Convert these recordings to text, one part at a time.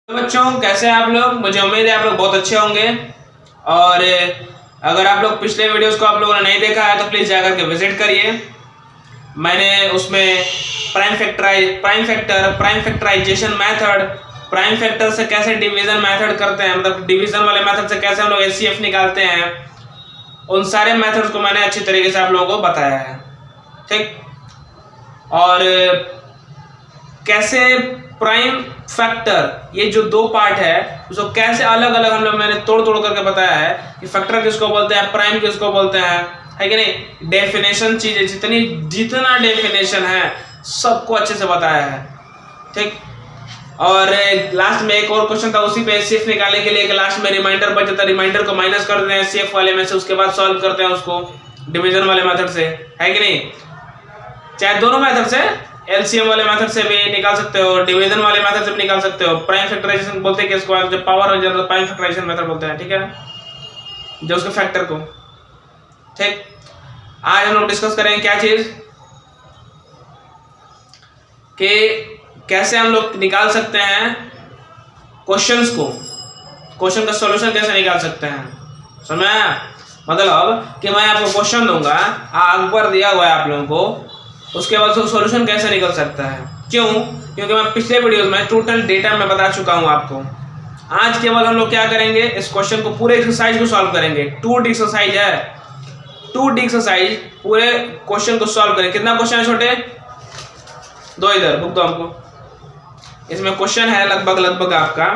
तो बच्चों कैसे हैं आप लोग। मुझे उम्मीद है आप लोग बहुत अच्छे होंगे। और अगर आप लोग पिछले वीडियोस को आप लोगों ने नहीं देखा है तो प्लीज़ जाकर के विजिट करिए। मैंने उसमें prime factorization method, prime factor से कैसे डिवीजन मेथड करते हैं, मतलब डिवीजन वाले मेथड से कैसे हम लोग एचसीएफ निकालते हैं, उन सारे मेथड्स को मैंने अच्छी तरीके से आप लोगों को बताया है। ठीक, और कैसे प्राइम फैक्टर, ये जो दो पार्ट है उसको कैसे अलग अलग हम लोग मैंने तोड़ तोड़ करके बताया है कि फैक्टर किसको बोलते हैं, प्राइम किसको बोलते हैं, है कि नहीं। डेफिनेशन चीजें जितना डेफिनेशन है सबको अच्छे से बताया है। ठीक, और लास्ट में एक और क्वेश्चन था, उसी पे एचसीएफ निकालने के लिए लास्ट में रिमाइंडर बचा था। रिमाइंडर को माइनस कर देते हैं एचसीएफ वाले में से, उसके बाद सॉल्व करते हैं उसको डिवीजन वाले मेथड से, है कि नहीं। चाहे दोनों मेथड से, एलसीएम वाले मेथड से भी निकाल सकते हो, डिवीजन वाले मेथड से भी निकाल सकते हो। प्राइम फैक्टराइजेशन बोलते हैं किसको, जो पावर हो जाता है प्राइम फैक्टराइजेशन मेथड बोलते हैं, ठीक है, जो उसके फैक्टर को। ठीक, आज हम लोग डिस्कस करेंगे क्या चीज, कि कैसे हम लोग निकाल सकते हैं क्वेश्चंस को, क्वेश्चन का सॉल्यूशन कैसे निकाल सकते हैं। समझ आया? मतलब कि मैं आपको क्वेश्चन दूंगा, अकबर दिया हुआ है आप लोगों को, उसके बाद सॉल्यूशन कैसे निकल सकता है। क्यों? क्योंकि मैं पिछले वीडियोस में टोटल डेटा में बता चुका हूं आपको। आज केवल हम लोग क्या करेंगे, इस क्वेश्चन को, पूरे एक्सरसाइज को सॉल्व करेंगे। 2D एक्सरसाइज है, 2D एक्सरसाइज, पूरे क्वेश्चन को सॉल्व करेंगे। कितना क्वेश्चन है छोटे? दो, इधर बुक दो हमको। इसमें क्वेश्चन है लगभग आपका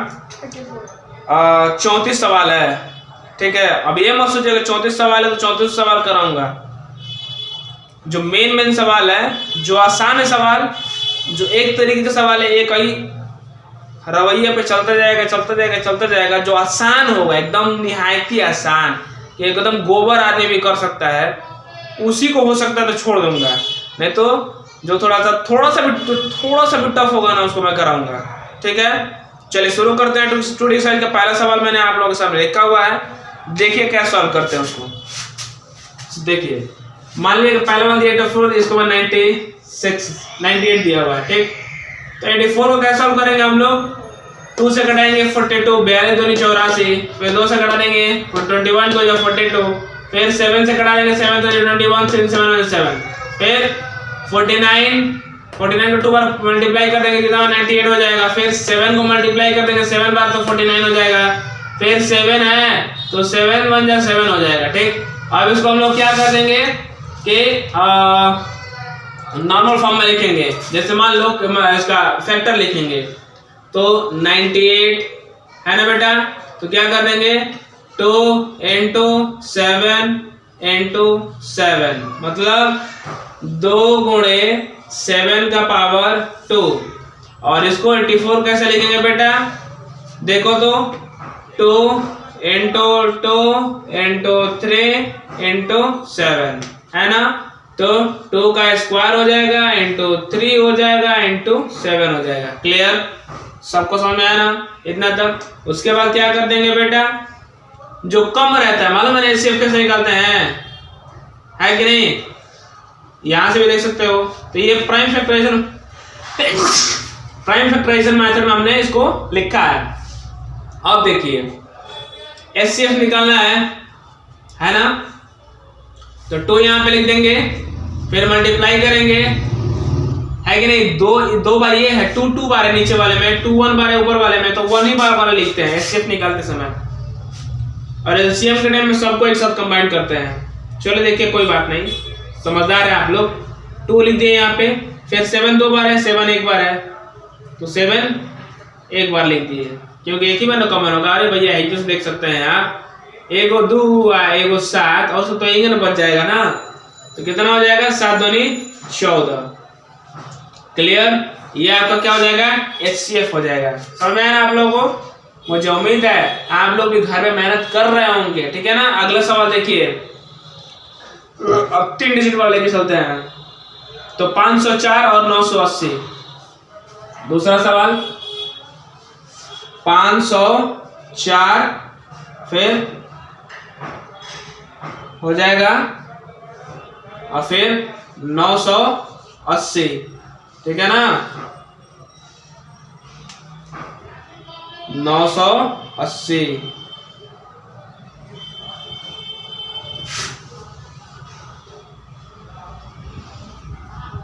34 सवाल है। ठीक है, अब ये मत सोचिएगा 34 सवाल है तो 34 सवाल कराऊंगा। जो मेन सवाल है, जो आसान है सवाल, जो एक तरीके का सवाल है, एक ही रवैये पे चलता जाएगा, जो आसान होगा, एकदम निहायती आसान, कि एकदम गोबर आदमी भी कर सकता है, उसी को हो सकता है तो छोड़ दूंगा, नहीं तो जो थोड़ा सा भी टफ होगा ना उसको मैं कराऊंगा। ठीक है, चलिए शुरू करते हैं। 2D एक्सरसाइज का पहला सवाल मैंने आप लोगों के सामने लिखा हुआ है, देखिए क्या सॉल्व करते हैं उसको। देखिए, मान लीजिए पहला मान दिया 84, इसको 98 दिया हुआ है। ठीक, तो 84 को कैसे सॉल्व करेंगे हम लोग? 2 से घटाएंगे 42, 42 दूनी 84, फिर 2 से घटा देंगे 21 को 42, फिर 7 से घटा देंगे 7 दूनी 21, 7 फिर 49 को 2 बार मल्टीप्लाई कर देंगे कितना 98 हो जाएगा, फिर 7 को मल्टीप्लाई कर देंगे 7 बार तो 49 हो जाएगा, फिर 7 है तो 7 1 जा 7 हो जाएगा। ठीक, अब इसको हम लोग क्या कर देंगे कि नॉर्मल फॉर्म में लिखेंगे। जैसे मान लो इसका फैक्टर लिखेंगे तो 98 है ना बेटा, तो क्या कर देंगे 2 into 7 into 7, मतलब 2 गुणे 7 का पावर 2। और इसको 84 कैसे लिखेंगे बेटा, देखो तो 2 into 2 into 3 into 7 है ना, तो 2 का स्क्वायर हो जाएगा इंटू 3 हो जाएगा इंटू 7 हो जाएगा। क्लियर? सबको समझ में आया ना इतना तक? उसके बाद क्या कर देंगे बेटा, जो कम रहता है, मालूम है एचसीएफ कैसे निकालते हैं, है कि नहीं, यहां से भी देख सकते हो। तो ये प्राइम फैक्टराइजेशन मेथड में हमने इसको लिखा है। अब देखिए एचसीएफ निकालना है ना, तो 2 यहां पे लिख देंगे, फिर मल्टीप्लाई करेंगे, है कि नहीं। दो बार ये है, 2 बार है नीचे वाले में, 2 1 बार है ऊपर वाले में, तो 1 ही बार लिखते हैं एचसीएफ निकालते समय। और एलसीएम के टाइम में सबको एक साथ कंबाइन करते हैं। चलो देखिए, कोई बात नहीं, समझदार है आप लोग। 2 लिख दिए यहाँ पे, फिर 7 2 बार है, 7 1 बार है, तो 7 1 बार लिख दिए, क्योंकि एक ही बार कॉमन होगा। अरे भैया यही तो देख सकते हैं आप, एगो 2 एगो 7, और तो यही ना बच जाएगा ना, तो कितना हो जाएगा 7 दूनी 14। क्लियर? ये आपका क्या हो जाएगा, एचसीएफ हो जाएगा। समझ में आया ना आप लोगों को? मुझे उम्मीद है आप लोग भी घर में मेहनत कर रहे होंगे। ठीक है ना। अगला सवाल देखिए, अब 3 डिजिट वाले लेके चलते हैं, तो 504 और 980। दूसरा सवाल 504 फिर हो जाएगा और फिर 980, ठीक है ना। 980।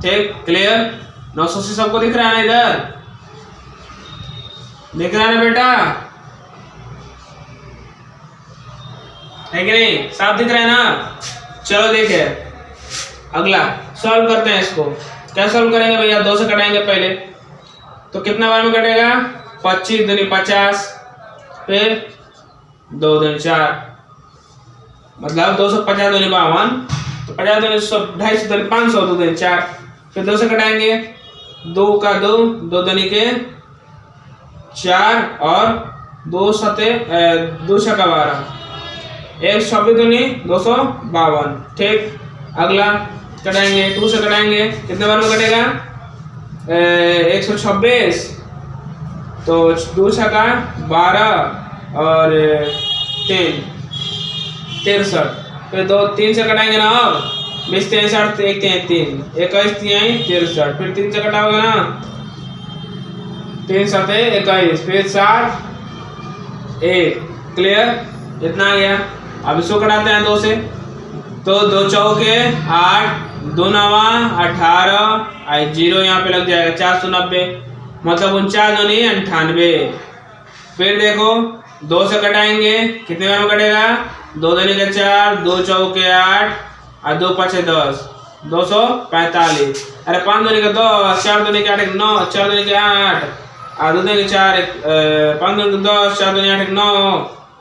ठीक, क्लियर। 980 सबको दिख रहा है ना? इधर दिख रहा है ना बेटा? है कि नहीं? साफ दिख रहा है ना? चलो देखिए अगला सॉल्व करते हैं इसको। क्या सॉल्व करेंगे भैया? 2 से कटाएंगे पहले, तो कितना बार में कटेगा? 25 दूनी 50, फिर 2 दूनी 4, मतलब 250 दूनी 52, तो 50 दूनी 100, 250 दूनी 500, 2 दूनी 4, फिर 2 से कटाएंगे, 2 का 2, 2 दूनी के 4 और 2 सते 2 छक्का 12, 126 दूनी 252। ठीक, अगला कटाएंगे, 2 से कटाएंगे, कितने बार में कटेगा? 126, तो 2 छक्का 12 और 3 63, फिर 2 3 से कटाएंगे ना, अब 20 63 1 3 21 63, फिर 3 से कटाओगे ना, 3 7 21, फिर 7 1। क्लियर? इतना आ गया। अब इसको कटाते हैं 2 से, तो 2 चौके 8, 2 नवा 18, 0 यहाँ पे लग जाएगा, 490, मतलब 49 दूनी 98। फिर देखो 2 से कटाएंगे, कितने बार में कटेगा? 2 दूनी के 4, 2 चौके 8 और 2 पाँचे 10, 245। अरे 5 दूनी के 10, 4 दूनी के 8 9, 4 दूनी के 8 और 2 दूनी के 4, 5 दूनी के 10, 4 दूनी 8 9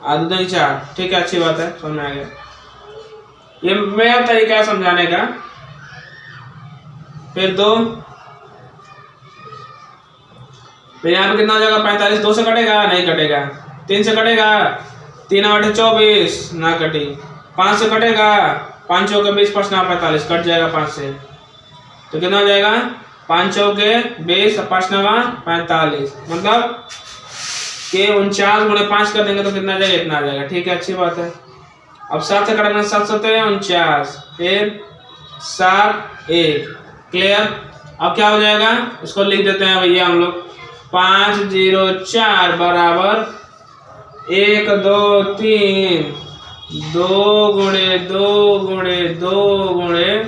और 2 दूनी 4। ठीक है, अच्छी बात है, समझ में आ गया। ये मेरा तरीका है समझाने का। फिर 2, फिर यहाँ पे कितना हो जाएगा? 45। 2 से कटेगा? नहीं कटेगा। 3 से कटेगा? 3 8 24, ना कटी। 5 से कटेगा? 5 चौके 20 5 9 45, कट जाएगा 5 से, तो कितना हो जाएगा? 5 चौके 20 5 9 45, मतलब के 49 गुणे 5 कर देंगे तो कितना आ जाएगा? इतना आ जाएगा। ठीक है, अच्छी बात है। अब 7 से कटेंगे, 7 7 49, फिर 7 1। क्लियर? अब क्या हो जाएगा? इसको लिख देते हैं भैया हम लोग। 504 बराबर 1 2 3 2 गुणे 2 गुणे 2 गुणे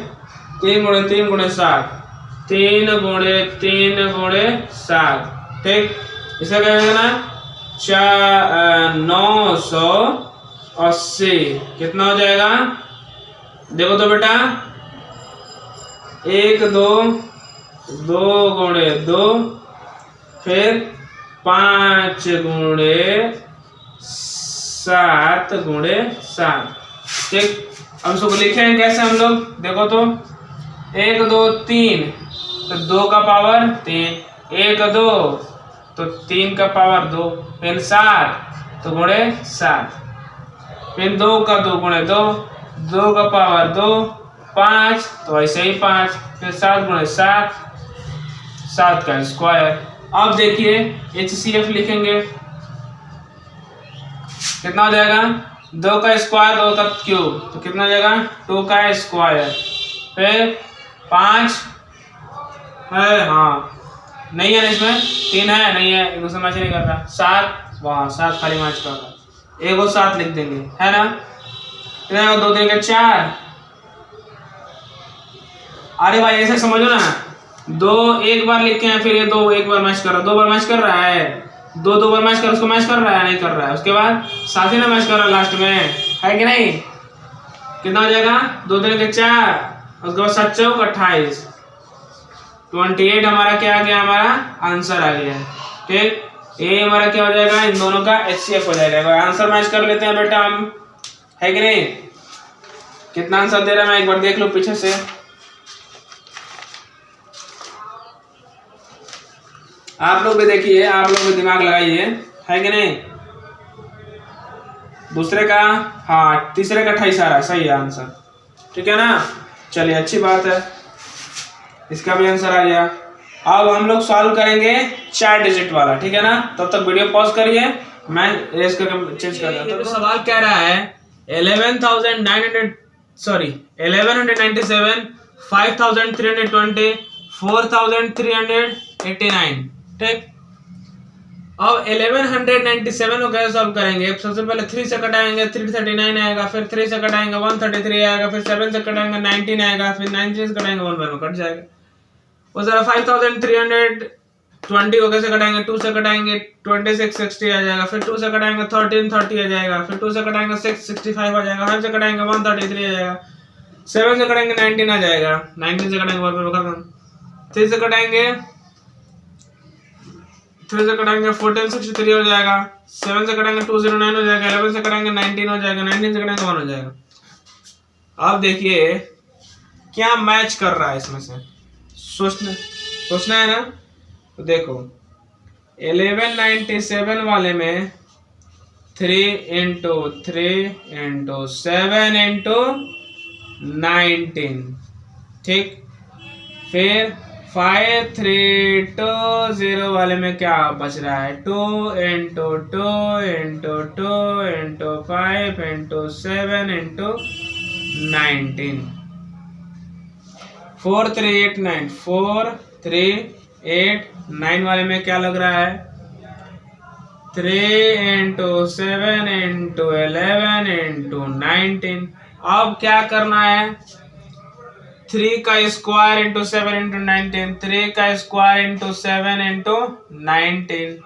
3 गुणे 3 गुणे 7, 3 गुणे 3 गुणे 7। ठीक, इसे क्या कहना? 980। कितना हो जाएगा? देखो तो बेटा, 1 2 2 गुणे 2, फिर 5 गुणे 7 गुणे 7। ठीक, अब इसको लिखेंगे कैसे हम लोग? देखो तो 1 2 3, तो 2 का पावर 3, 1 2 तो 3 का पावर 2, फिर 7 तो गुणे 7, फिर 2 का 2 गुणे 2, 2 का पावर 2, 5 तो ऐसे ही 5, फिर 7 गुणे 7, 7 का स्क्वायर। अब देखिए HCF लिखेंगे, कितना हो जाएगा? 2 का स्क्वायर 2 का क्यूब, तो कितना हो जाएगा? 2 का स्क्वायर, फिर 5 है, हाँ नहीं है इसमें, 3 है, नहीं है, एक दूसरे मैच नहीं कर रहा, 7 वहाँ 7 खाली मैच कर रहा, एक और 7 लिख देंगे, है ना? कितना 2 3 के 4। अरे भाई ऐसे समझो ना, 2 एक बार लिख के हैं, फिर ये 2 एक बार मैच कर रहा है, 2 बार मैच कर रहा है, 2 बार मैच कर, उसको मैच कर रहा है, नहीं कर रहा है, उसके बाद 7 ही ना मैच कर रहा है लास्ट में, है कि नहीं? कितना हो जाएगा? 2 3 के 4, उसके बाद 7 चौक 28, 28 हमारा क्या आ गया? हमारा आंसर आ गया। ठीक, ये हमारा क्या हो जाएगा? इन दोनों का HCF हो जाएगा। आंसर मैच कर लेते हैं बेटा हम, है कि नहीं? कितना आंसर दे रहा है मैं एक बार देख लो पीछे से। आप लोग भी देखिए, आप लोग भी दिमाग लगाइए, है कि नहीं? दूसरे का, हाँ तीसरे का 28 आ रहा है, सही है आंसर। ठीक है ना? चलिए अच्छी बात है, इसका भी आंसर आ गया। अब हम लोग सॉल्व करेंगे 4 डिजिट वाला, ठीक है ना? तब तक वीडियो पॉज करिए, मैं रेस करके चेंज कर रहा हूं। तो सवाल कह रहा है 1197 5320 4389। ठीक, अब 1197 को कैसे सॉल्व करेंगे? सबसे पहले 3 से कटाएंगे 339 आएगा, फिर 3 से कटाएंगे 133 आएगा, फिर 7 से कटाएंगे 19 आएगा, फिर 9 से कटाएंगे 1 में कट जाएगा। उस तरह 5320 को कैसे कटाएंगे? 2 से कटाएंगे 2660 आ जाएगा, फिर 2 से कटाएंगे 1330 आ जाएगा, फिर 2 से कटाएंगे 665 आ जाएगा, 5 से कटाएंगे 133 आ जाएगा, 7 से कटाएंगे 19 आ जाएगा, 19 से कटाएंगे 1 में खत्म, 3 से कटाएंगे 1463 हो जाएगा, 7 से कटाएंगे 209 हो जाएगा, 11 से कटाएंगे 19 हो जाएगा, 19 से कटाएंगे 1 हो जाएगा। अब देखिए क्या मैच कर रहा है इसमें से, सोचना है ना। तो देखो 1197 वाले में 3 × 3 × 7 × 19, ठीक। फिर 5320 वाले में क्या बच रहा है? 2 × 2 × 2 × 5 × 7 × 19, 4389, 4389 वाले में क्या लग रहा है? 3 × 7 × 11 × 19। अब क्या करना है? 3 का स्क्वायर × 7 × 19, 3 का स्क्वायर × 7 × 19।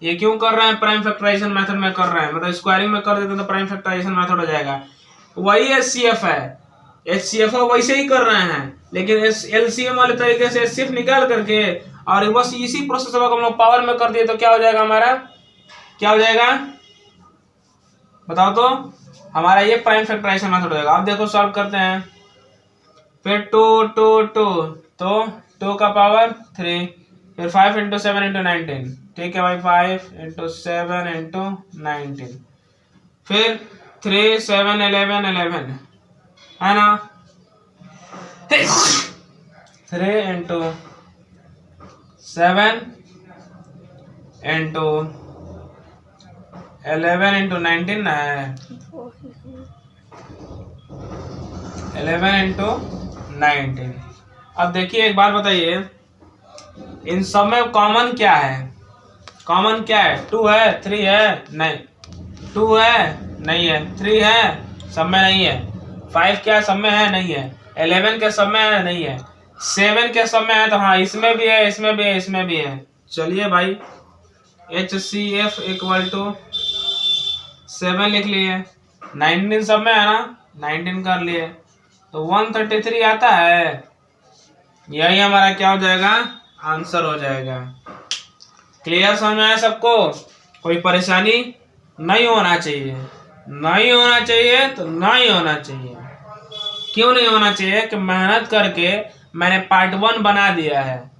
ये क्यों कर रहे हैं? प्राइम फैक्टराइजेशन मेथड में कर रहे हैं, मतलब स्क्वायरिंग में कर देते तो प्राइम फैक्टराइजेशन मेथड हो जाएगा। वही एचसीएफ है, एचसीएफ वैसे ही कर रहे हैं, लेकिन एलसीएम वाले तरीके से एचसीएफ निकाल करके और बस इसी प्रोसेस को हम लोग पावर में कर दिए तो क्या हो जाएगा हमारा? क्या हो जाएगा बताओ तो? हमारा ये प्राइम फैक्टराइजेशन मेथड हो जाएगा। अब देखो सॉल्व करते हैं। फिर 2 2 2 तो 2 का पावर 3, फिर 5 × 7 × 19, ठीक है भाई, 5 × 7 × 19, फिर 3 7 11 11 है ना, 3 × 7 × 11 × 19 है, 11 × 19। अब देखिए एक बात बताइए, इन सब में कॉमन क्या है? कॉमन क्या है? 2 है, 3 है, नहीं 2 है, नहीं है, 3 है, सब में नहीं है, 5 क्या सब में है, नहीं है, 11 के सब में है, नहीं है, 7 के सब में है, तो हाँ इसमें भी है, इसमें भी है, इसमें भी है। चलिए भाई HCF = 7 लिख लिए, 19 सब में है ना, 19 कर लिए, तो 133 आता है। यही हमारा क्या हो जाएगा? आंसर हो जाएगा। क्लियर समझ में आया सबको? कोई परेशानी नहीं होना चाहिए, नहीं होना चाहिए तो नहीं होना चाहिए। क्यों नहीं होना चाहिए? कि मेहनत करके मैंने पार्ट 1 बना दिया है,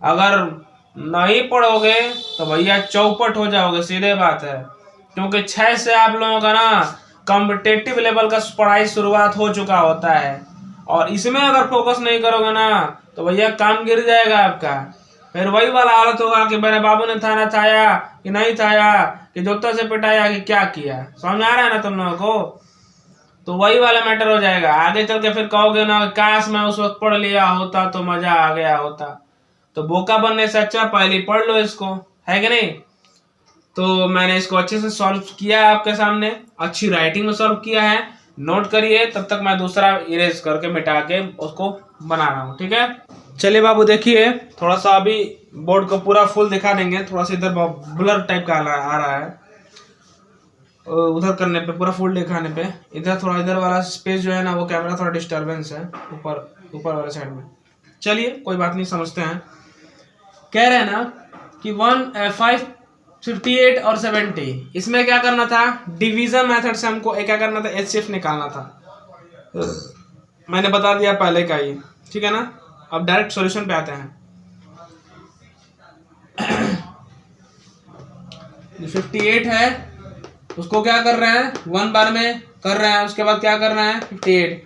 अगर नहीं पढ़ोगे तो भैया चौपट हो जाओगे, सीधे बात है। क्योंकि 6 से आप लोगों का ना कॉम्पिटिटिव लेवल का पढ़ाई शुरुआत हो चुका होता है, और इसमें अगर फोकस नहीं करोगे ना तो भैया काम गिर जाएगा आपका। फिर वही वाला हालत होगा कि मेरे बाबू ने थाना थाया कि नहीं थाया, कि जूता से पिटाया कि क्या किया। समझ आ रहा है ना तुम लोगों को? तो वही वाला मैटर हो जाएगा। आगे चल के फिर कहोगे ना काश मैं उस वक्त पढ़ लिया होता तो मजा आ गया होता। तो बोका बनने से अच्छा पहले पढ़ लो इसको, है कि नहीं? तो मैंने इसको अच्छे से सॉल्व किया है आपके सामने, अच्छी राइटिंग में सॉल्व किया है, नोट करिए। तब तक मैं दूसरा इरेज करके मिटा के उसको बना रहा हूँ, ठीक है? चलिए बाबू देखिए, थोड़ा सा अभी बोर्ड को पूरा फुल दिखा देंगे, थोड़ा सा इधर ब्लर टाइप का आ रहा है, उधर करने पे पूरा फुल दिखाने पे इधर थोड़ा, इधर वाला स्पेस जो है ना वो कैमरा थोड़ा डिस्टर्बेंस है ऊपर वाले साइड में। चलिए कोई बात नहीं, समझते हैं। कह रहे हैं ना कि 58 और 70, इसमें क्या करना था? डिवीजन मेथड से हमको क्या करना था? HCF निकालना था। मैंने बता दिया पहले का ही, ठीक है ना? अब डायरेक्ट सॉल्यूशन पे आते हैं। 58 है, उसको क्या कर रहे हैं? 1 बार में कर रहे हैं, उसके बाद क्या कर रहे हैं? 58,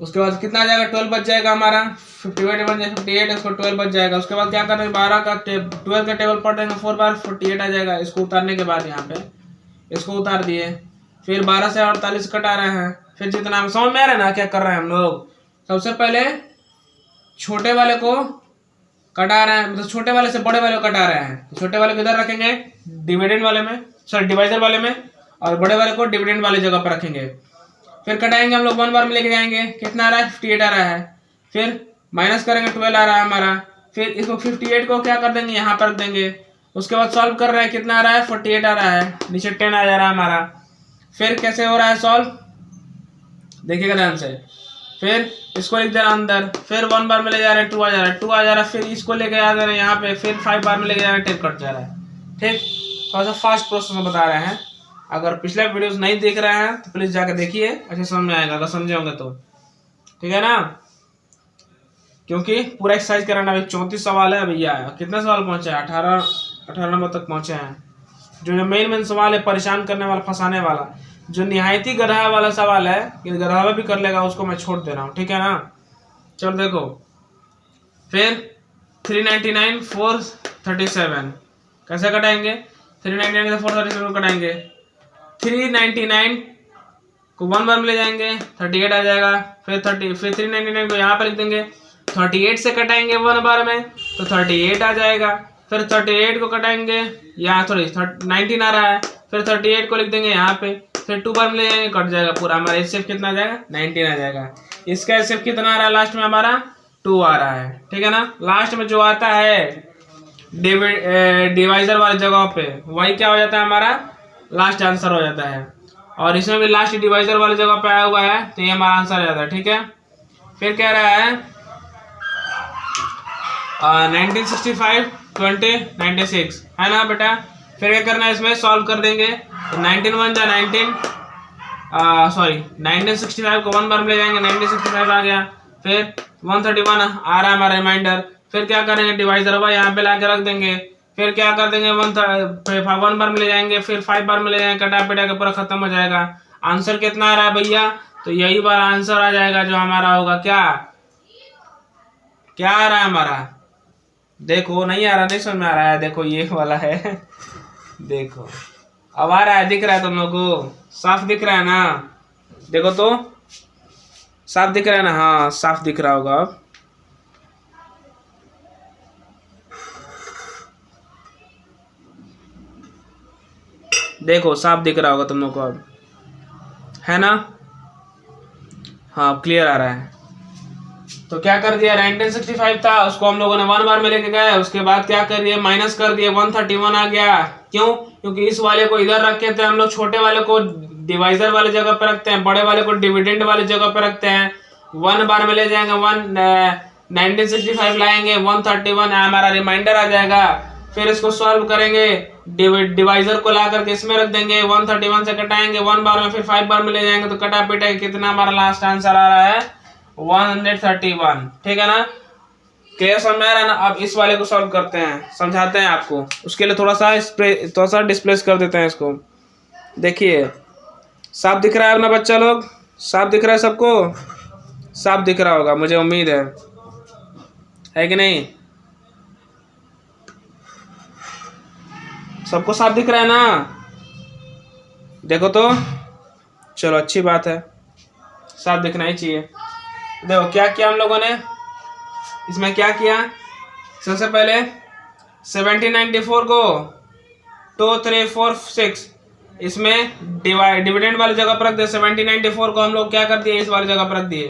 उसके बाद कितना आ जाएगा? 12 बच जाएगा हमारा। 58 उसको 12 बच जाएगा। उसके बाद क्या कर रहे हैं? 12 का 12 का टेबल पढ़ देंगे, 4 बार 48 आ जाएगा। इसको उतारने के बाद यहाँ पे इसको उतार दिए, फिर 12 से 48 कटा रहे हैं, फिर जितना समझ में आ रहा है ना क्या कर रहे हैं हम लोग? सबसे पहले छोटे वाले को कटा रहे हैं, मतलब छोटे वाले से बड़े वाले को कटा रहे हैं, तो छोटे वाले को इधर रखेंगे डिविडेंड वाले में, सॉरी डिवाइजर वाले में, और बड़े वाले को डिविडेंड वाली जगह पर रखेंगे। फिर कटाएंगे हम लोग 1 बार में लेके जाएंगे, कितना आ रहा है 58 आ रहा है। फिर माइनस करेंगे 12 आ रहा है हमारा। फिर इसको 58 को क्या कर देंगे, यहाँ पर रख देंगे। उसके बाद सॉल्व कर रहे हैं, कितना आ रहा है 48 आ रहा है, नीचे 10 आ जा रहा है हमारा। फिर कैसे हो रहा है सॉल्व, देखिएगा ध्यान से। फिर इसको लिख दे रहा अंदर, फिर 1 बार में ले जा रहे हैं 2 आ जा रहा है, 2 आ जा रहा है। फिर इसको लेके आ जा रहे हैं यहाँ पे, फिर 5 बार में लेके जा रहे हैं 10 कट जा रहा है। ठीक, थोड़ा सा फास्ट प्रोसेस में बता रहे हैं। अगर पिछले वीडियोस नहीं देख रहे हैं तो प्लीज जाकर देखिए, अच्छे समझ में आएगा अगर समझे होंगे तो, ठीक है ना। क्योंकि पूरा एक्सरसाइज कराना, अभी 34 सवाल है भैया। कितने सवाल पहुंचे हैं, 18 नंबर तक पहुंचे हैं। जो मेन सवाल है, परेशान करने वाला, फंसाने वाला, जो निहायती गधा वाला सवाल है, कि गधा भी कर लेगा, उसको मैं छोड़ दे रहा हूँ, ठीक है ना। चलो देखो, फिर 399 437 कैसे कटाएंगे, 399 से 437 कटाएंगे। 399 को 1 बार में ले जाएंगे, 38 आ जाएगा। फिर 399 को यहाँ पर लिख देंगे, 38 से कटाएंगे 1 बार में तो 38 आ जाएगा। फिर 38 को कटाएंगे, यहाँ थोड़ी 19 आ रहा है, फिर 38 को लिख देंगे यहाँ पे, फिर 2 बार में ले जाएंगे, कट जाएगा पूरा हमारा। एचसीएफ कितना आ जाएगा, 19 आ जाएगा। इसका एचसीएफ कितना आ रहा है लास्ट में हमारा, 2 आ रहा है, ठीक है ना। लास्ट में जो आता है डिवाइजर वाली जगह पे, वही क्या हो जाता है हमारा लास्ट आंसर हो जाता है। और इसमें भी लास्ट डिवाइजर वाली जगह पे आया हुआ है, तो ये हमारा आंसर आ जाता है, ठीक है। फिर कह रहा है 1965 20 96 है ना बेटा। फिर क्या करना है, इसमें सॉल्व कर देंगे। 19 1 जा 19, सॉरी 1965 को 1 बार में ले जाएंगे, 1965 आ गया। फिर 131 आ रहा है हमारा रिमाइंडर। फिर क्या करेंगे, डिवाइजर हुआ यहाँ पे लाके रख देंगे। फिर क्या कर देंगे, 1 बार में ले जाएंगे, फिर 5 बार में ले जाएंगे, कटा पिटा के पूरा खत्म हो जाएगा। आंसर कितना आ रहा है भैया, तो यही बार आंसर आ जाएगा जो हमारा होगा। क्या क्या आ रहा है हमारा, देखो नहीं आ रहा, नहीं समझ में आ रहा है, देखो ये वाला है देखो अब आ रहा है, दिख रहा है तुम लोग को, साफ दिख रहा है ना, देखो तो साफ दिख रहा है ना, हाँ साफ दिख रहा होगा अब। देखो साफ दिख रहा होगा तुम लोग को अब, है ना, हाँ क्लियर आ रहा है। तो क्या कर दिया, 1965 था, उसको हम लोगों ने 1 बार में लेके गए। उसके बाद क्या कर दिया, माइनस कर दिया, 131 आ गया। क्यों, क्योंकि इस वाले को इधर रखे थे हम लोग, छोटे वाले को डिवाइजर वाले जगह पे रखते हैं, बड़े वाले को डिविडेंड वाली जगह पे रखते हैं। 1 बार में ले जाएंगे, 1965 लाएंगे, 131 हमारा रिमाइंडर आ जाएगा। फिर इसको सॉल्व करेंगे, डिवाइजर को ला करके इसमें रख देंगे, 131 से कटाएंगे 1 बार में, फिर 5 बार में ले जाएंगे, तो कटा पिटा कितना हमारा लास्ट आंसर आ रहा है 131, ठीक है ना। क्लियर समझ में आ रहा है ना। अब इस वाले को सॉल्व करते हैं, समझाते हैं आपको। उसके लिए थोड़ा सा डिस्प्लेस कर देते हैं इसको। देखिए साफ दिख रहा है अपना बच्चा लोग, साफ दिख रहा है सबको, साफ दिख रहा होगा मुझे उम्मीद है कि नहीं, सबको साफ दिख रहा है ना, देखो तो, चलो अच्छी बात है, साफ दिखना ही चाहिए। देखो क्या किया हम लोगों ने इसमें, क्या किया, सबसे पहले 1794 को 2 3 4 6 इसमें डिविडेंड वाली जगह पर रख दिए। 1794 को हम लोग क्या कर दिए, इस वाली जगह पर रख दिए।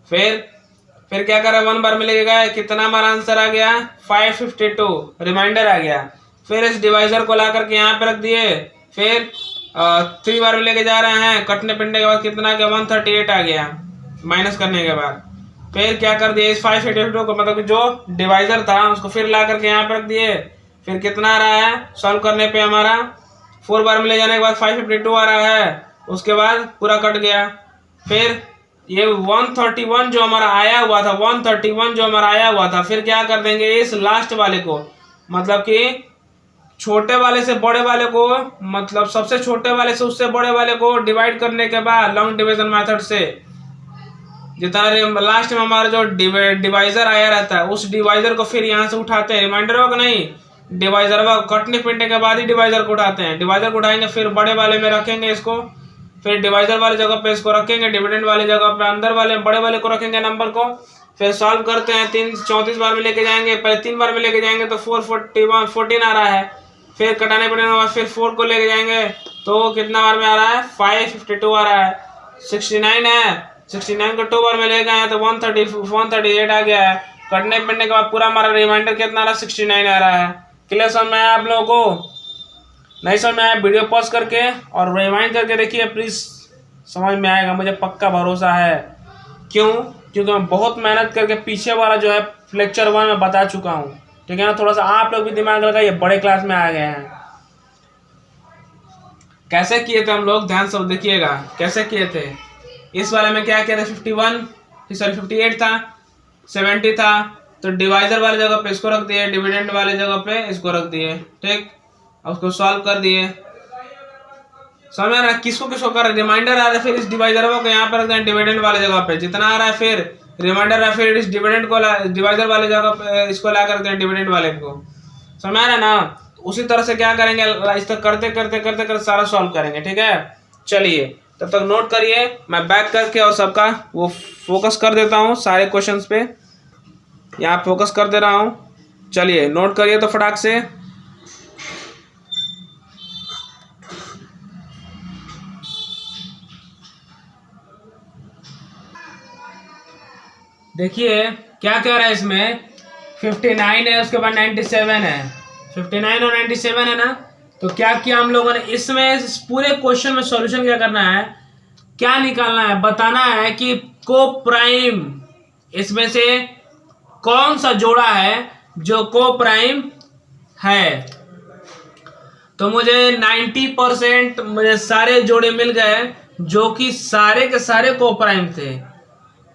फिर क्या करा, 1 बार में लेके गए, कितना हमारा आंसर आ गया 552, रिमाइंडर आ गया। फिर इस डिवाइजर को ला करके यहाँ पे रख दिए। फिर 3 बार में लेके जा रहे हैं, कटने पिटने के बाद कितना आ गया 138 आ गया, माइनस करने के बाद। फिर क्या कर दिए, इस 582 को, मतलब जो डिवाइजर था उसको फिर ला करके यहाँ पे रख दिए। फिर कितना आ रहा है, सॉल्व करने पे हमारा 4 बार में ले जाने के बाद 552 आ रहा है, उसके बाद पूरा कट गया। फिर ये 131 जो हमारा आया हुआ था, 131 जो हमारा आया हुआ था, फिर क्या कर देंगे, इस लास्ट वाले को, मतलब कि छोटे वाले से बड़े वाले को, मतलब सबसे छोटे वाले से उससे बड़े वाले को डिवाइड करने के बाद लॉन्ग डिवीजन मेथड से जितना लास्ट में हमारा जो डिवाइजर आया रहता है, उस डिवाइजर को फिर यहाँ से उठाते हैं, रिमाइंडर होगा नहीं, डिवाइजर कटने पिटने के बाद ही डिवाइजर को उठाते हैं। डिवाइजर को उठाएंगे, फिर बड़े वाले में रखेंगे इसको, फिर डिवाइजर वाली जगह पे इसको रखेंगे, डिविडेंड वाली जगह पे अंदर वाले बड़े वाले को रखेंगे नंबर को, फिर सॉल्व करते हैं, 34 बार में लेके जाएंगे, पहले 3 बार में लेके जाएंगे तो 441 आ रहा है, फिर कटाने पड़ने के बाद फिर 4 को लेके जाएंगे तो कितना बार में आ रहा है, 552 आ रहा है। 69 है, 69 को 2 बार में ले गए तो 138 आ गया है। कटने पड़ने के बाद पूरा हमारा रिमाइंडर कितना आ रहा है, 69 आ रहा है। क्लियर समझ में आया आप लोगों को? नहीं समझ में आया वीडियो पॉज करके और रिवाइंड करके देखिए प्लीज, समझ में आएगा, मुझे पक्का भरोसा है। क्यों? क्योंकि मैं बहुत मेहनत करके पीछे वाला जो है लेक्चर 1 में बता चुका हूँ, ठीक है ना। थोड़ा सा आप लोग भी दिमाग लगाइए, बड़े क्लास में आ गए हैं। कैसे किए थे हम लोग, ध्यान से देखिएगा कैसे किए थे। इस वाले में क्या किया था, 58 था, 70 था, तो डिवाइजर वाले जगह पे इसको रख दिए, डिविडेंड वाले जगह पे इसको रख दिए, ठीक। अब उसको सॉल्व कर दिए। समझ में आ रहा है किसको किसको कर रहा है, रिमाइंडर आ रहा है, फिर इस डिवाइजर को यहाँ पर रख दें डिविडेंड वाले जगह पे, जितना आ रहा है फिर रिमाइंडर है, फिर इस डिविडेंड को डिवाइजर वाले जगह पे इसको ला कर दें डिविडेंड वाले को। समझ में आ रहा है ना। उसी तरह से क्या करेंगे, इस तक करते करते करते करते सारा सॉल्व करेंगे, ठीक है। चलिए तब तक नोट करिए, मैं बैक करके और सबका वो फोकस कर देता हूँ सारे क्वेश्चंस पे, यहाँ फोकस कर दे रहा हूँ। चलिए नोट करिए तो फटाक से। देखिए क्या कह रहा है इसमें, 59 है, उसके बाद 97 है, 59 और 97 है ना। तो क्या किया हम लोगों ने, इसमें इस पूरे क्वेश्चन में सॉल्यूशन क्या करना है, क्या निकालना है, बताना है कि को प्राइम इसमें से कौन सा जोड़ा है जो को प्राइम है। तो मुझे 90% मुझे सारे जोड़े मिल गए जो कि सारे के सारे को प्राइम थे।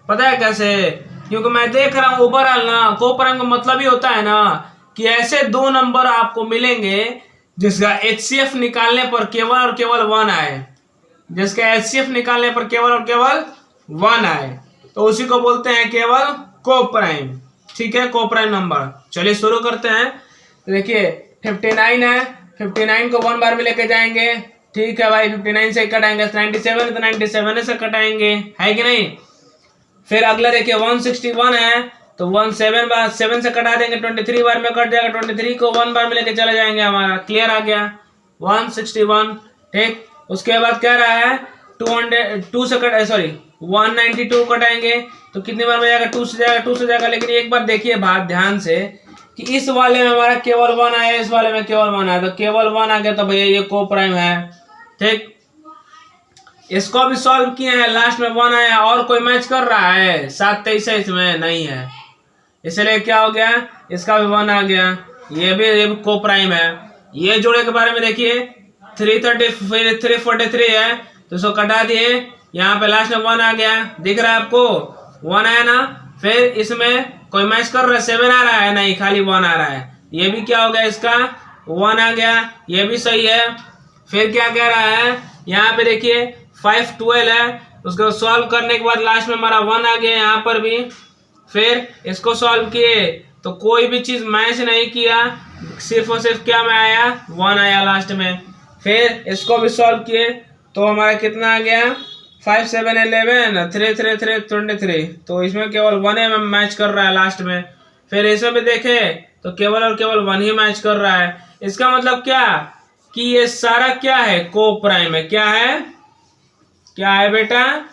पता है कैसे, क्योंकि मैं देख रहा हूं ओवरऑल ना, को प्राइम का मतलब ही होता है ना कि ऐसे 2 नंबर आपको मिलेंगे जिसका HCF निकालने पर केवल और केवल 1 आए, जिसका HCF निकालने पर केवल और केवल 1 आए, तो उसी को बोलते हैं केवल को प्राइम, ठीक है, को प्राइम नंबर। चलिए शुरू करते हैं। देखिए 59 है, 59 को 1 बार में लेके जाएंगे, ठीक है भाई, 59 से कटाएंगे, 97 तो 97 से कटाएंगे, है कि नहीं। फिर अगला देखिए 161 है, तो 7 से कटा देंगे, 23 बार में कट जाएगा, 23 को 1 बार में लेके चले जाएंगे, हमारा क्लियर आ गया 161, ठीक। उसके बाद कह रहा है 192 कटाएंगे, तो कितनी बार में जाएगा, 2 से जाएगा, 2 से जाएगा। लेकिन एक बार देखिए बात ध्यान से कि इस वाले में हमारा केवल 1 आया, इस वाले में केवल 1 आया, तो केवल 1 आ गया तो भैया ये को प्राइम है, ठीक। इसको भी सॉल्व किए हैं, लास्ट में 1 आया, और कोई मैच कर रहा है, 723 है, इसमें नहीं है, इसलिए क्या हो गया, इसका भी 1 आ गया, ये भी को प्राइम है। ये जोड़े के बारे में देखिए 343 है, तो इसको कटा दिए, यहाँ पे लास्ट में 1 आ गया, दिख रहा है आपको 1 आया ना। फिर इसमें कोई मैच कर रहा है, 7 आ रहा है, नहीं खाली 1 आ रहा है, ये भी क्या हो गया, इसका 1 आ गया, ये भी सही है। फिर क्या कह रहा है, यहाँ पे देखिए 512 है, उसको सॉल्व करने के बाद लास्ट में हमारा 1 आ गया, यहाँ पर भी। फिर इसको सॉल्व किए तो कोई भी चीज मैच नहीं किया, सिर्फ और सिर्फ क्या में आया, 1 आया लास्ट में। फिर इसको भी सॉल्व किए तो हमारा कितना आ गया, 5 7 11 3 3 3 23, तो इसमें केवल 1 में मैच कर रहा है लास्ट में। फिर इसमें भी देखे तो केवल और केवल 1 ही मैच कर रहा है। इसका मतलब क्या कि ये सारा क्या है, को प्राइम है। क्या है, क्या है बेटा,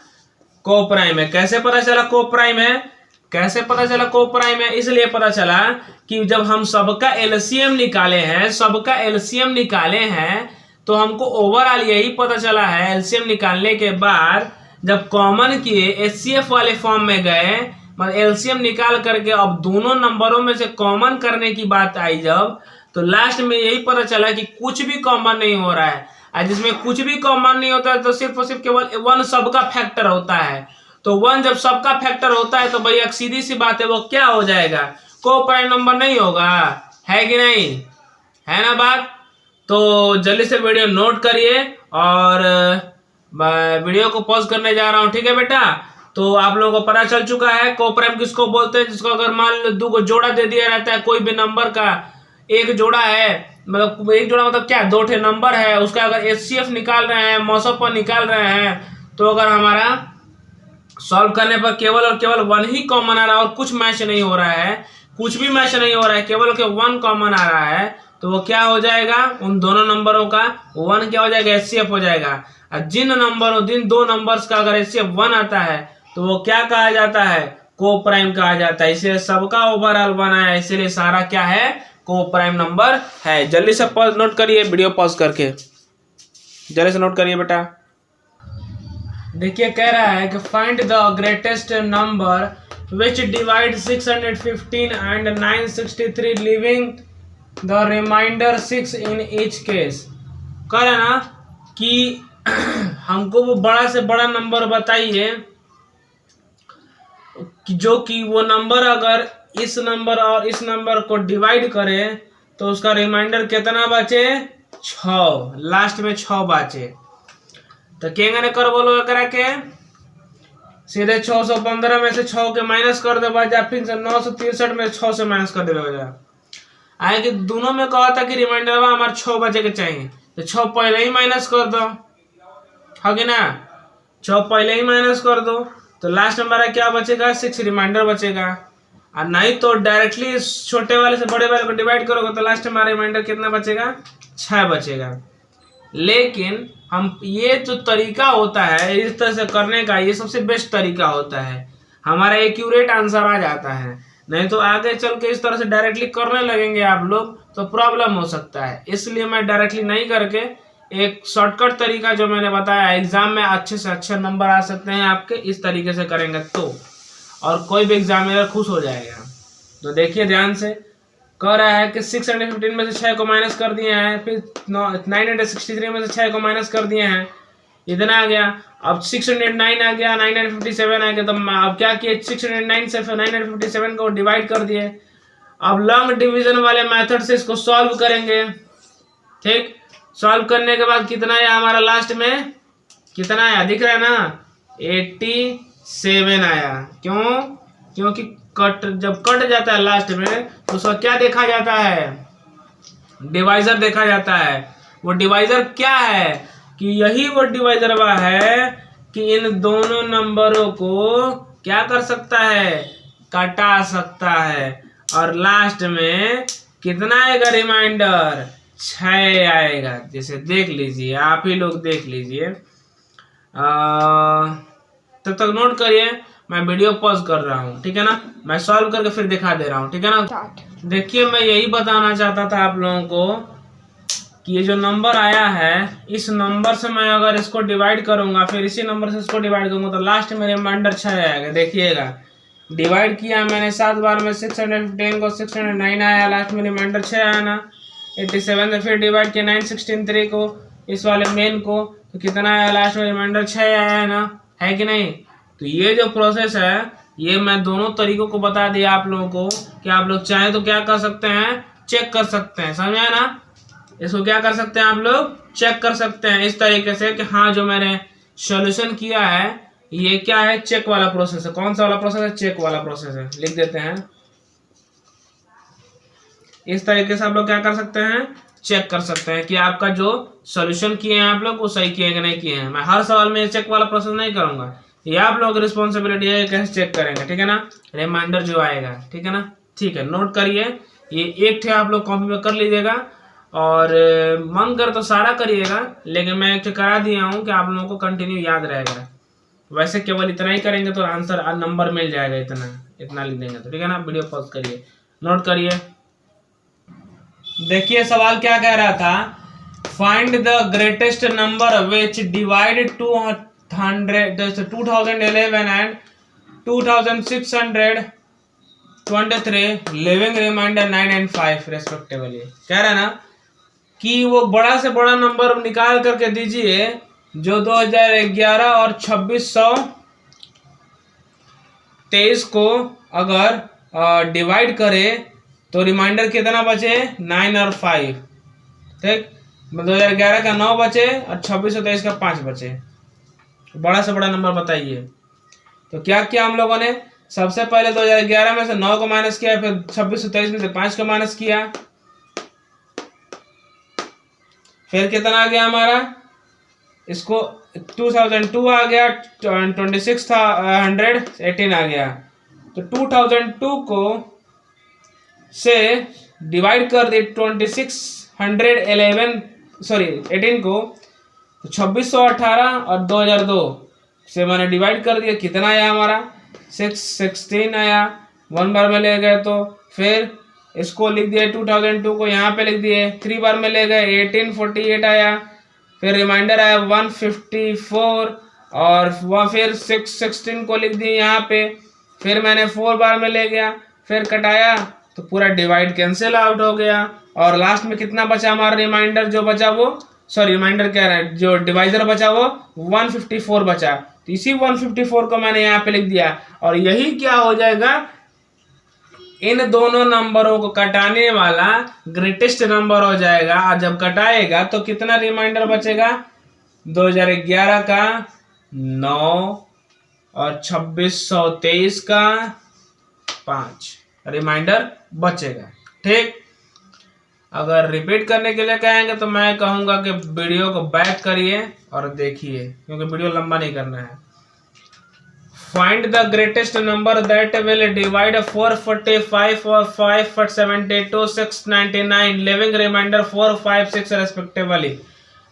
को प्राइम है। कैसे पता चला को प्राइम है, कैसे पता चला को प्राइम है, इसलिए पता चला कि जब हम सबका एलसीएम निकाले हैं, सबका एलसीएम निकाले हैं, तो हमको ओवरऑल यही पता चला है, एलसीएम निकालने के बाद जब कॉमन किए एचसीएफ वाले फॉर्म में गए, मतलब एलसीएम निकाल करके अब दोनों नंबरों में से कॉमन करने की बात आई जब, तो लास्ट में यही पता चला कि कुछ भी कॉमन नहीं हो रहा है। और जिसमें कुछ भी कॉमन नहीं होता है तो सिर्फ और सिर्फ केवल 1 सबका फैक्टर होता है। तो 1 जब सबका फैक्टर होता है तो भैया सीधी सी बात है, वो क्या हो जाएगा, को प्राइम नंबर नहीं होगा, है कि नहीं, है ना बात। तो जल्दी से वीडियो नोट करिए और वीडियो को पॉज करने जा रहा हूं, ठीक है बेटा। तो आप लोगों को पता चल चुका है को प्राइम किसको बोलते हैं, जिसको अगर मान लो 2 को जोड़ा दे दिया रहता है, कोई भी नंबर का एक जोड़ा है, मतलब एक जोड़ा मतलब क्या, 2 नंबर है, उसका अगर एचसीएफ निकाल रहे हैं, मौसम पर निकाल रहे हैं, तो अगर हमारा सॉल्व करने पर केवल और केवल 1 ही कॉमन आ रहा है और कुछ मैच नहीं हो रहा है, कुछ भी मैच नहीं हो रहा है, केवल के 1 कॉमन आ रहा है, तो वो क्या हो जाएगा, उन दोनों नंबरों का 1 क्या हो जाएगा, एचसीएफ हो जाएगा। और जिन दो नंबर्स का अगर एचसीएफ 1 आता है तो वो क्या कहा जाता है, को प्राइम कहा जाता है। इसलिए सबका ओवरऑल 1 आया, इसीलिए सारा क्या है, को प्राइम नंबर है। जल्दी से नोट करिए, वीडियो पॉज करके जल्दी से नोट करिए बेटा। देखिए कह रहा है कि find the greatest number which divide 615 and 963 leaving the remainder 6 in each case. कह रहा है ना कि हमको वो बड़ा से बड़ा नंबर बताइए कि जो कि वो नंबर अगर इस नंबर और इस नंबर को डिवाइड करे तो उसका रिमाइंडर कितना बचे, 6, लास्ट में 6 बचे। तो केंगे कर बोलो करा के सीधे 615 में से 6 के माइनस कर दे बजा, फिर से 963 में 6 से माइनस कर दे बजा। आए कि दोनों में कहा था कि रिमाइंडर में हमारे 6 बचे के चाहिए, तो 6 पहले ही माइनस कर दो, है ना, 6 पहले ही माइनस कर दो, तो लास्ट में हमारा क्या बचेगा, 6 रिमाइंडर बचेगा। और नहीं तो डायरेक्टली छोटे वाले से बड़े वाले को डिवाइड करोगे तो लास्ट में हमारा रिमाइंडर कितना बचेगा, 6 बचेगा। लेकिन हम ये जो तरीका होता है इस तरह से करने का, ये सबसे बेस्ट तरीका होता है, हमारा एक्यूरेट आंसर आ जाता है। नहीं तो आगे चल के इस तरह से डायरेक्टली करने लगेंगे आप लोग तो प्रॉब्लम हो सकता है। इसलिए मैं डायरेक्टली नहीं करके एक शॉर्टकट तरीका जो मैंने बताया, एग्जाम में अच्छे से अच्छे नंबर आ सकते हैं आपके, इस तरीके से करेंगे तो, और कोई भी एग्जामिनर खुश हो जाएगा। तो देखिए ध्यान से, कह रहा है कि 615 में से 6 को माइनस कर दिए हैं, फिर 963 में से 6 को माइनस कर दिए हैं, इतना आ गया। अब 609 आ गया, 957 आ गया, तो अब क्या किए, 609 से 957 को डिवाइड कर दिए। अब लॉन्ग डिवीजन वाले मेथड से इसको सॉल्व करेंगे। ठीक, सॉल्व करने के बाद कितना आया हमारा, लास्ट में कितना आया दिख रहा है ना, 87 आया। क्यों, क्योंकि जब कट जाता है लास्ट में तो उसका क्या देखा जाता है, डिवाइजर देखा जाता है। वो डिवाइजर क्या है कि यही वो डिवाइजर वह है कि इन दोनों नंबरों को क्या कर सकता है, काटा सकता है। और लास्ट में कितना आएगा रिमाइंडर, 6 आएगा। जैसे देख लीजिए, आप ही लोग देख लीजिए, तब तक नोट करिए, मैं वीडियो पॉज कर रहा हूँ, ठीक है ना, मैं सॉल्व करके फिर दिखा दे रहा हूँ, ठीक है ना। देखिए मैं यही बताना चाहता था आप लोगों को कि ये जो नंबर आया है, इस नंबर से मैं अगर इसको डिवाइड करूंगा, फिर इसी नंबर से इसको डिवाइड करूंगा, तो लास्ट में रिमाइंडर 6 आएगा। देखिएगा, डिवाइड किया मैंने 7 बार में, 615 को 609 आया, लास्ट में रिमाइंडर 6 आया ना। 87 से फिर डिवाइड किया 963 को, इस वाले मेन को, तो कितना आया, लास्ट में रिमाइंडर 6 आया है ना, है कि नहीं। तो ये जो प्रोसेस है, ये मैं दोनों तरीकों को बता दिया आप लोगों को कि आप लोग चाहें तो क्या कर सकते हैं, चेक कर सकते हैं, समझा ना। इसको क्या कर सकते हैं आप लोग, चेक कर सकते हैं इस तरीके से कि हाँ जो मैंने सॉल्यूशन किया है ये क्या है, चेक वाला प्रोसेस है। कौन सा वाला प्रोसेस है, चेक वाला प्रोसेस है, लिख देते हैं। इस तरीके से आप लोग क्या कर सकते हैं, चेक कर सकते हैं कि आपका जो सॉल्यूशन किए हैं आप लोग वो सही किए कि नहीं किए हैं। मैं हर सवाल में चेक वाला प्रोसेस नहीं करूंगा, ये आप लोगों की रिस्पॉन्सिबिलिटी है कैसे चेक करेंगे, ठीक है ना, रिमाइंडर जो आएगा, ठीक है ना। ठीक है, नोट करिए, ये एक थे आप लोग कॉपी में कर लीजिएगा, और मन कर तो सारा करिएगा, लेकिन मैं एक करा दिया हूँ कि आप लोगों को कंटिन्यू याद रहेगा। वैसे केवल इतना ही करेंगे तो आंसर नंबर मिल जाएगा, इतना लिख देंगे तो, ठीक है ना। वीडियो पॉज करिए, नोट करिए। देखिए सवाल क्या कह रहा था, find the greatest number which divide 2011 and 2623 leaving remainder 9 and 5 respectively. कह रहा है ना कि वो बड़ा से बड़ा नंबर निकाल करके दीजिए जो 2011 और 2623 को अगर डिवाइड करे तो रिमाइंडर कितना बचे, 9 और 5। ठीक, 2011 का 9 बचे और 2623 का 5 बचे। बड़ा से बड़ा नंबर बताइए। तो क्या किया हम लोगों ने, सबसे पहले 2011 में से 9 को माइनस किया, फिर 2623 में से 5 को माइनस किया, फिर कितना आ गया हमारा इसको 2002 आ गया, 26 था 118 आ गया। तो 2002 को से डिवाइड कर दिए 18 को, तो 2618 और 2002 से मैंने डिवाइड कर दिया, कितना आया हमारा 616 आया। 1 बार में ले गए तो फिर इसको लिख दिए 2002 को यहाँ पे लिख दिए, 3 बार में ले गए 1848 आया। फिर रिमाइंडर आया 154 और वह फिर 616 को लिख दिए यहाँ पे। फिर मैंने 4 बार में ले गया, फिर कटाया तो पूरा डिवाइड कैंसिल आउट हो गया। और लास्ट में कितना बचा हमारा रिमाइंडर जो बचा वो, सॉरी रिमाइंडर कह रहा है, जो डिवाइजर बचा वो 154 बचा। तो इसी 154 को मैंने यहाँ पे लिख दिया। और यही क्या हो जाएगा, इन दोनों नंबरों को कटाने वाला ग्रेटेस्ट नंबर हो जाएगा। और जब कटाएगा तो कितना रिमाइंडर बचेगा, 2011 का 9 और 2623 का 5 रिमाइंडर बचेगा। ठीक, अगर रिपीट करने के लिए कहेंगे तो मैं कहूंगा कि वीडियो को बैक करिए और देखिए, क्योंकि वीडियो लंबा नहीं करना है। Find the greatest number that will divide 445 और 572 699 लिविंग रिमाइंडर 4 5 6 रेस्पेक्टिवली।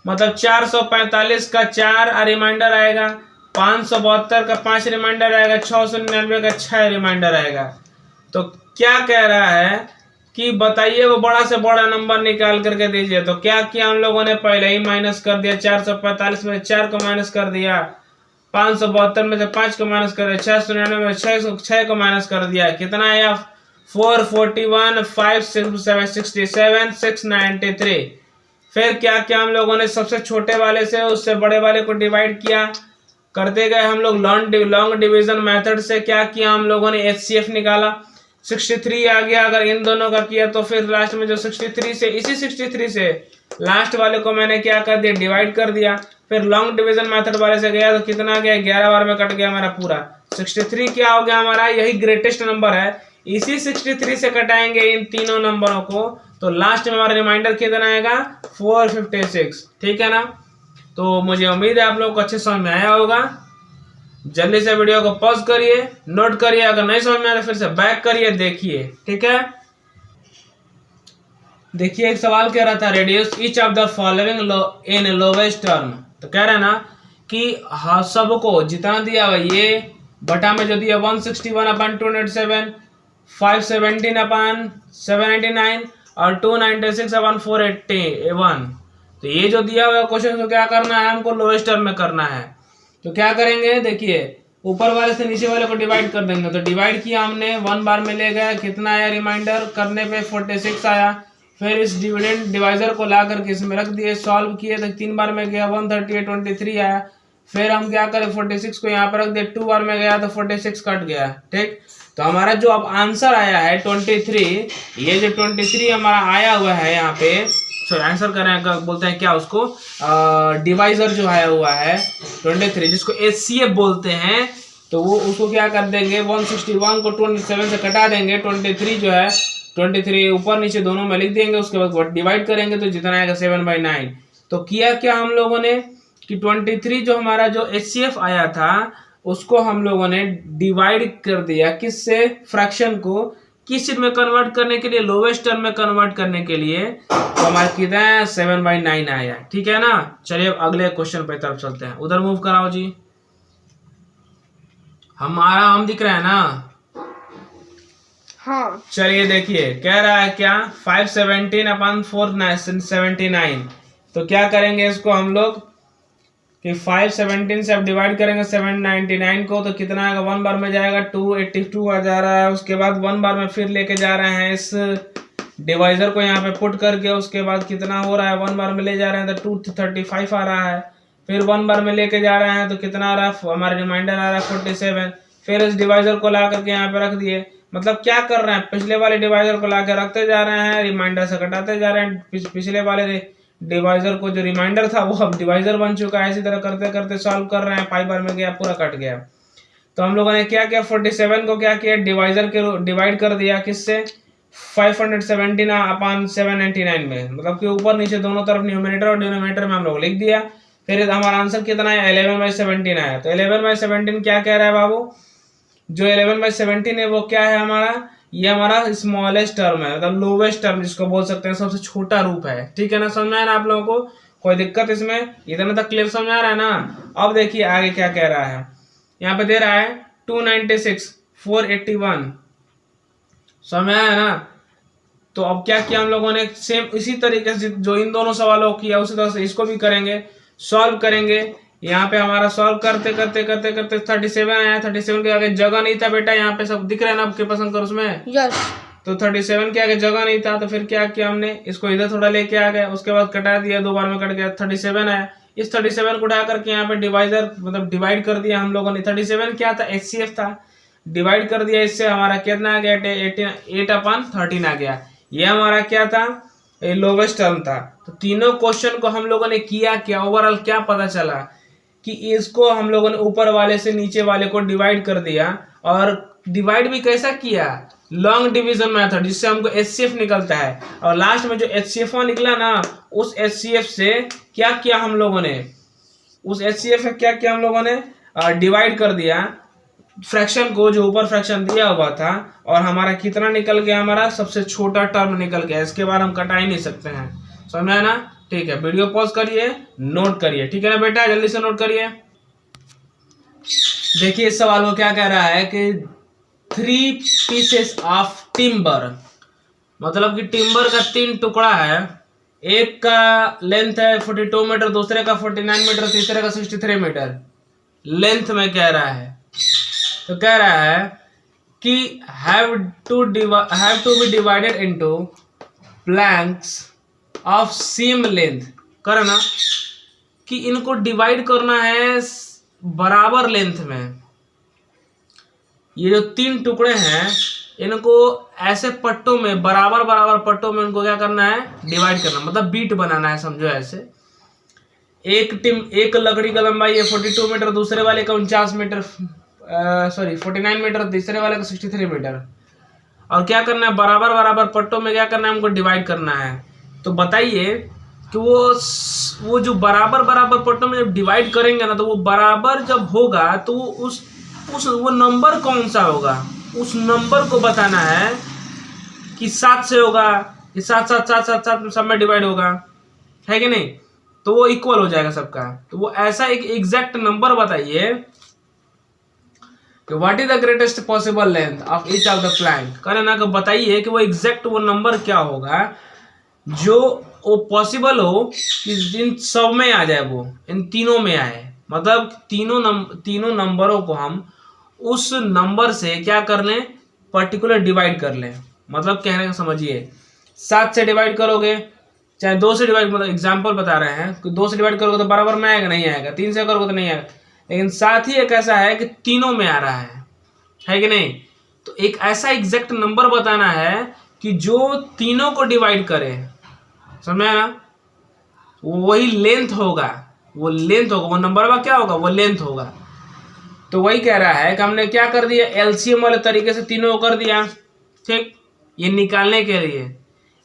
मतलब 445 का 4 रिमाइंडर आएगा, 572 का 5 रिमाइंडर आएगा, 699 का 6 रिमाइंडर आएगा। तो क्या कह रहा है कि बताइए वो बड़ा से बड़ा नंबर निकाल करके दीजिए। तो क्या किया हम लोगों ने, पहले ही माइनस कर दिया, 445 में 4 को माइनस कर दिया, 572 में से 5 को माइनस कर दिया, 699 में 6 को माइनस कर दिया, कितना आया 441 567 693। फिर क्या किया हम लोगों ने, सबसे छोटे वाले से उससे बड़े वाले को डिवाइड किया, करते गए हम लोग लॉन्ग डिवीजन मेथड से। क्या किया हम लोगों ने, HCF निकाला, 63 आ गया। अगर इन दोनों का किया तो फिर लास्ट में जो 63 से, इसी 63 से लास्ट वाले को मैंने क्या कर दिया, डिवाइड कर दिया। फिर लॉन्ग डिवीजन मेथड वाले से गया तो कितना गया, 11 बार में कट गया हमारा पूरा 63। क्या हो गया हमारा, यही ग्रेटेस्ट नंबर है। इसी 63 से कटाएंगे इन तीनों नंबरों को तो लास्ट में हमारा रिमाइंडर कितना आएगा, 456। ठीक है ना। तो मुझे उम्मीद है आप लोगों को अच्छे समझ में आया होगा। जल्दी से वीडियो को पॉज करिए, नोट करिए, अगर नहीं समझ में आया तो फिर से बैक करिए, देखिए। ठीक है, देखिए एक सवाल कह रहा था, reduce each of the following in lowest term. तो कह रहा है ना कि हाँ सबको जितना दिया हुआ ये बटा में जो दिया 161/207, 517/799 और 296/481। तो ये जो दिया हुआ क्वेश्चन को क्या करना है, हमको लोवेस्ट टर्म में करना है। तो क्या करेंगे, देखिए ऊपर वाले से नीचे वाले को डिवाइड कर देंगे। तो डिवाइड किया हमने, 1 बार में ले गए, कितना आया रिमाइंडर करने पे 46 आया। फिर इस डिविडेंड डिवाइजर को ला करके इसमें रख दिए, सॉल्व किए तो 3 बार में गया 138.23 आया। फिर हम क्या करें, 46 को यहाँ पर रख दिए, 2 बार में गया तो 46 कट गया। ठीक, तो हमारा जो अब आंसर आया है 23, ये जो 23 हमारा आया हुआ है यहाँ पे, सॉरी आंसर करें बोलते हैं क्या उसको, डिवाइजर जो आया हुआ है 23 जिसको HCF बोलते हैं। तो वो उसको क्या कर देंगे, 161 को 27 से कटा देंगे, 23 जो है 23 ऊपर नीचे दोनों में लिख देंगे, उसके बाद डिवाइड करेंगे तो जितना आएगा 7/9। तो किया क्या हम लोगों ने कि 23 जो हमारा जो HCF आया था उसको हम लोगों ने डिवाइड कर दिया, किससे, फ्रैक्शन को किस चीज में कन्वर्ट करने के लिए, लोवेस्ट टर्म में कन्वर्ट करने के लिए। तो हमारा कितना है, 7/9 आया। ठीक है ना। चलिए अब अगले क्वेश्चन पे तरफ चलते हैं, उधर मूव कराओ जी। हम दिख रहा है ना, हाँ। चलिए देखिए कह रहा है क्या, 517/479। तो क्या करेंगे इसको हम लोग कि 517 से अब डिवाइड करेंगे 799 को, तो कितना आएगा, 1 बार में जाएगा 282 आ जा रहा है। उसके बाद 1 बार में फिर लेके जा रहे हैं इस डिवाइजर को यहाँ पे पुट करके, उसके बाद कितना हो रहा है, 1 बार में ले जा रहे हैं तो 235 आ रहा है। फिर 1 बार में लेके जा रहे हैं तो कितना आ रहा है, हमारा रिमाइंडर आ रहा है 47। फिर इस डिवाइजर को ला करके यहाँ पे रख दिए। मतलब क्या कर रहे हैं, पिछले वाले डिवाइजर को ला के रखते जा रहे हैं, रिमाइंडर से घटाते जा रहे हैं। पिछले वाले डिवाइजर को जो रिमाइंडर था वो अब डिवाइजर बन चुका है। इसी तरह करते करते सॉल्व कर रहे हैं, 5 बार में गया पूरा कट गया। तो हम लोगों ने क्या किया, 47 को क्या किया, डिवाइजर के डिवाइड कर दिया, किससे, 517/799 में। मतलब कि ऊपर नीचे दोनों तरफ न्यूमरेटर और डिनोमिनेटर में हम लोग लिख दिया। फिर हमारा आंसर कितना है 11/17 आया। तो 11/17 क्या कह रहा है बाबू, जो 11/17 है वो क्या है हमारा, ये हमारा स्मॉलेस्ट टर्म है, मतलब लोवेस्ट टर्म जिसको बोल सकते हैं, सबसे छोटा रूप है। ठीक है ना, समझ में आया ना आप लोगों को, कोई दिक्कत इसमें, इतना तक क्लियर समझ आ रहा है ना। अब देखिए आगे क्या कह रहा है, यहाँ पे दे रहा है 296 481, समझ में आया ना। तो अब क्या किया हम लोगों ने, सेम इसी तरीके से जो इन दोनों सवालों को किया उसी तरह से इसको भी करेंगे, सॉल्व करेंगे। यहाँ पे हमारा सॉल्व करते करते करते करते 37 आया। 37 के आगे जगह नहीं था बेटा, यहाँ पे सब दिख रहा है ना आपके पसंद कर उसमें, यस। तो 37 के आगे जगह नहीं था, तो फिर क्या किया हमने, इसको इधर थोड़ा लेके आ गए, उसके बाद कटा दिया, 2 बार में कट गया, 37 आया। इस 37 को उठा करके यहाँ पे डिवाइजर मतलब डिवाइड कर दिया हम लोगों ने। 37 क्या था, HCF था, डिवाइड कर दिया, इससे हमारा कितना आ गया 8/13 आ गया। ये हमारा क्या था, लोवेस्ट टर्म था। तो तीनों क्वेश्चन को हम लोगों ने किया क्या, ओवरऑल क्या पता चला कि इसको हम लोगों ने ऊपर वाले से नीचे वाले को डिवाइड कर दिया, और डिवाइड भी कैसा किया, लॉन्ग डिवीजन मेथड, जिससे हमको HCF निकलता है। और लास्ट में जो HCF निकला ना, उस HCF से क्या किया हम लोगों ने, उस HCF से क्या किया हम लोगों ने, डिवाइड कर दिया फ्रैक्शन को, जो ऊपर फ्रैक्शन दिया हुआ था, और हमारा कितना निकल गया, हमारा सबसे छोटा टर्म निकल गया। इसके बाद हम कटा ही नहीं सकते हैं, समझ में आया ना। ठीक है, वीडियो पॉज करिए, नोट करिए, ठीक है ना बेटा, जल्दी से नोट करिए। देखिए इस सवाल को क्या कह रहा है कि 3 पीसेस ऑफ टिम्बर, मतलब कि टिम्बर का 3 टुकड़ा है, एक का लेंथ है 42 मीटर, दूसरे का 49 मीटर, तीसरे का 63 मीटर लेंथ में कह रहा है। तो कह रहा है कि have to be divided into planks of same length, करना कि इनको डिवाइड करना है बराबर लेंथ में। ये जो 3 टुकड़े हैं इनको ऐसे पट्टों में, बराबर बराबर पट्टों में इनको क्या करना है, डिवाइड करना, मतलब बीट बनाना है, समझो ऐसे। एक लकड़ी का लंबाई है 42 मीटर, दूसरे वाले का 49 मीटर, 49 मीटर, तीसरे वाले का 63 मीटर, और क्या करना है, बराबर बराबर पट्टों में क्या करना है, हमको डिवाइड करना है। तो बताइए कि वो जो बराबर बराबर पट्टों में जब डिवाइड करेंगे ना, तो वो बराबर जब होगा तो वो नंबर कौन सा होगा, उस नंबर को बताना है कि 7 से होगा, कि 7 7 7 7 7 सब में डिवाइड होगा, है कि नहीं, तो वो इक्वल हो जाएगा सबका। तो वो ऐसा एक एग्जैक्ट नंबर बताइए कि what is the greatest possible length of each of the plank, करे ना, कि बताइए कि वो एग्जैक्ट वो नंबर क्या होगा जो वो पॉसिबल हो कि इन सब में आ जाए, वो इन तीनों में आए, मतलब तीनों नंबरों को हम उस नंबर से क्या कर लें, पर्टिकुलर डिवाइड कर लें। मतलब कहने का समझिए, 7 से डिवाइड करोगे, चाहे 2 से डिवाइड, मतलब एग्जाम्पल बता रहे हैं कि 2 से डिवाइड करोगे तो बराबर में आएगा, नहीं आएगा, 3 से करोगे तो नहीं आएगा, लेकिन साथ ही एक ऐसा है कि तीनों में आ रहा है कि नहीं। तो एक ऐसा एग्जैक्ट नंबर बताना है कि जो तीनों को डिवाइड करे, समझ में आया ना, वही लेंथ होगा, वो लेंथ होगा, वो नंबर का क्या होगा, वो लेंथ होगा। तो वही कह रहा है कि हमने क्या कर दिया, एलसीएम वाले तरीके से तीनों को कर दिया, ठीक, ये निकालने के लिए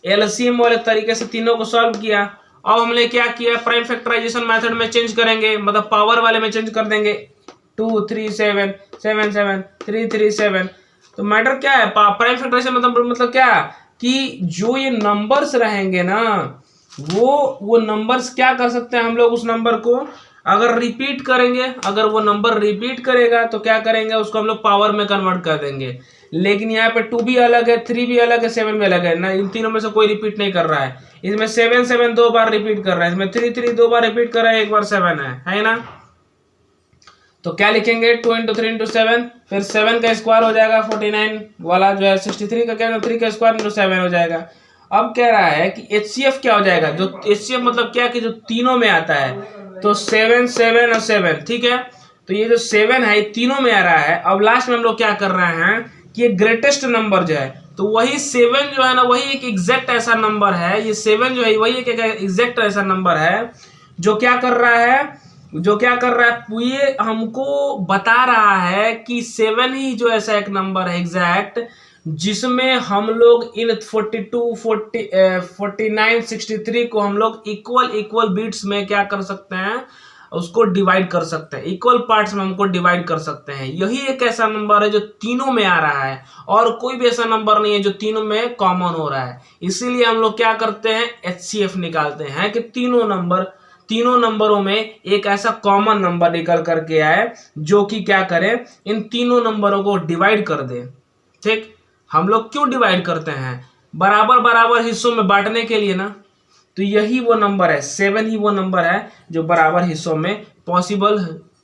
एलसीएम वाले तरीके से तीनों को सॉल्व किया। अब हमने क्या किया, प्राइम फैक्टराइजेशन मेथड में चेंज करेंगे, मतलब पावर वाले में चेंज कर देंगे, 2 3 7 7 7 3 3 7। तो मैटर क्या है, प्राइम फैक्टराइजेशन मतलब क्या कि जो ये नंबर्स रहेंगे ना, वो नंबर्स क्या कर सकते हैं हम लोग, उस नंबर को अगर रिपीट करेंगे, अगर वो नंबर रिपीट करेगा तो क्या करेंगे, उसको हम लोग पावर में कन्वर्ट कर देंगे। लेकिन यहाँ पे 2 भी अलग है, 3 भी अलग है, 7 भी अलग है ना, इन तीनों में से कोई रिपीट नहीं कर रहा है। इसमें 7 7 2 बार रिपीट कर रहा है, इसमें 3 3 2 बार रिपीट कर रहा है, 1 बार 7 है ना। तो क्या लिखेंगे, 2 × 3 × 7, फिर 7 का स्क्वायर हो जाएगा, 49 वाला जो है 63 का क्या, 3 का स्क्वायर × 7 हो जाएगा। अब कह रहा है कि HCF क्या हो जाएगा, जो HCF मतलब क्या कि जो तीनों में आता है, तो 7 7 और 7, ठीक है। तो ये जो 7 है तीनों में आ रहा है। अब लास्ट में हम लोग क्या कर रहे हैं कि ये ग्रेटेस्ट नंबर जो है, तो वही 7 जो है ना, वही एक एग्जैक्ट ऐसा नंबर है, ये 7 जो है वही एक एग्जैक्ट ऐसा नंबर है जो क्या कर रहा है, ये हमको बता रहा है कि 7 ही जो ऐसा एक नंबर है एग्जैक्ट, जिसमें हम लोग इन 42 49 63 को हम लोग इक्वल बीट्स में क्या कर सकते हैं, उसको डिवाइड कर सकते हैं, इक्वल पार्ट्स में हमको डिवाइड कर सकते हैं। यही एक ऐसा नंबर है जो तीनों में आ रहा है और कोई भी ऐसा नंबर नहीं है जो तीनों में कॉमन हो रहा है। इसीलिए हम लोग क्या करते हैं, HCF निकालते हैं कि तीनों नंबरों में एक ऐसा कॉमन नंबर निकल करके आए जो कि क्या करे, इन तीनों नंबरों को डिवाइड कर दे। ठीक, हम लोग क्यों डिवाइड करते हैं, बराबर बराबर हिस्सों में बांटने के लिए ना। तो यही वो नंबर है, 7 ही वो नंबर है जो बराबर हिस्सों में पॉसिबल,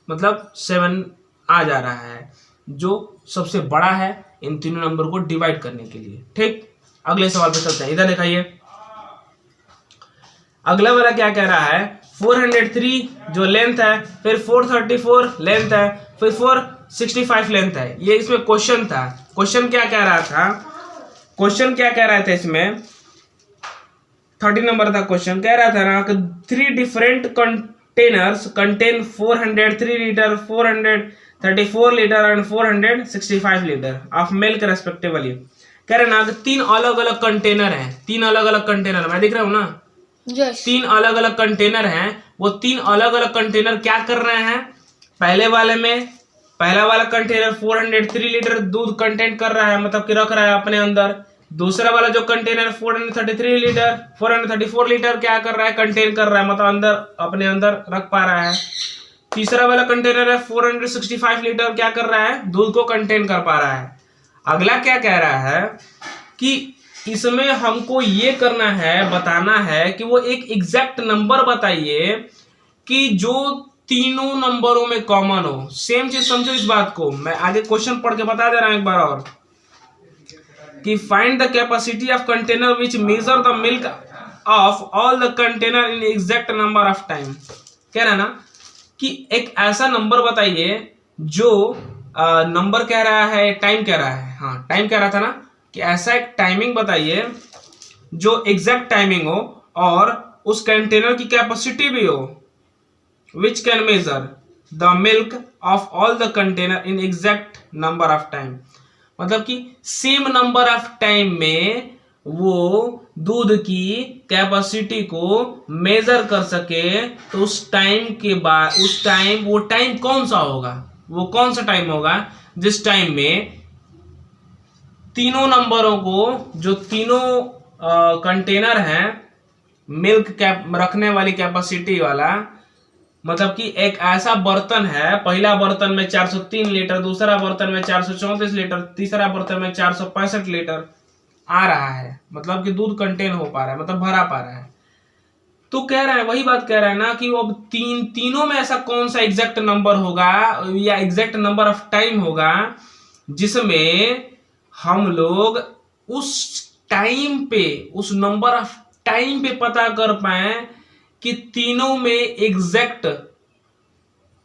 मतलब 7 आ जा रहा है, जो सबसे बड़ा है इन तीनों नंबर को डिवाइड करने के लिए। ठीक, अगले सवाल पे चलते हैं। इधर दिखाइए, अगला वाला क्या कह रहा है, 403 जो लेंथ है, फिर 434 लेंथ है, फिर 465 लेंथ है। ये इसमें क्वेश्चन था। क्वेश्चन क्या कह रहा था इसमें 30 नंबर था क्वेश्चन, कह रहा था ना कि 3 different containers contain 403 litre, 434 litre and 465 litre of milk respectively. कह रहे ना कि 3 अलग अलग कंटेनर हैं, 3 अलग अलग कंटेनर, मैं दिख रहा हूँ ना, 3 अलग अलग कंटेनर हैं। वो 3 अलग अलग कंटेनर क्या कर रहे हैं, पहला वाला कंटेनर 403 लीटर दूध कंटेंट कर रहा है, मतलब कि रख रहा है अपने अंदर। दूसरा वाला जो कंटेनर 434 लीटर क्या कर रहा है, कंटेन कर रहा है, मतलब अंदर अपने अंदर रख पा रहा है। तीसरा वाला कंटेनर है 465 लीटर, क्या कर रहा है, दूध को कंटेन कर पा रहा है। अगला क्या कह रहा है कि इसमें हमको ये करना है, बताना है कि वो एक एग्जैक्ट नंबर बताइए कि जो तीनों नंबरों में कॉमन हो। सेम चीज समझो इस बात को, मैं आगे क्वेश्चन पढ़ के बता दे रहा हूं एक बार और, कि find the capacity of container which measure the milk of all the container in exact number of time. कह रहा है ना कि एक ऐसा नंबर बताइए जो नंबर कह रहा है, टाइम कह रहा है, हाँ टाइम कह रहा था ना, कि ऐसा एक टाइमिंग बताइए जो एग्जैक्ट टाइमिंग हो और उस कंटेनर की कैपेसिटी भी हो, which can measure the milk of all the container in exact number of time। मतलब कि सेम नंबर ऑफ टाइम में वो दूध की कैपेसिटी को मेजर कर सके, तो उस टाइम के बाद वो टाइम कौन सा होगा, वो कौन सा टाइम होगा जिस टाइम में तीनों नंबरों को, जो तीनों कंटेनर हैं मिल्क रखने वाली कैपेसिटी वाला, मतलब कि एक ऐसा बर्तन है, पहला बर्तन में 403 लीटर, दूसरा बर्तन में 434 लीटर, तीसरा बर्तन में 465 लीटर आ रहा है, मतलब कि दूध कंटेन हो पा रहा है, मतलब भरा पा रहा है। तो कह रहा है, वही बात कह रहा है ना कि वो तीनों में ऐसा कौन सा एग्जैक्ट नंबर होगा या एग्जैक्ट नंबर ऑफ टाइम होगा जिसमें हम लोग उस टाइम पे, उस नंबर ऑफ टाइम पे पता कर पाए कि तीनों में एग्जैक्ट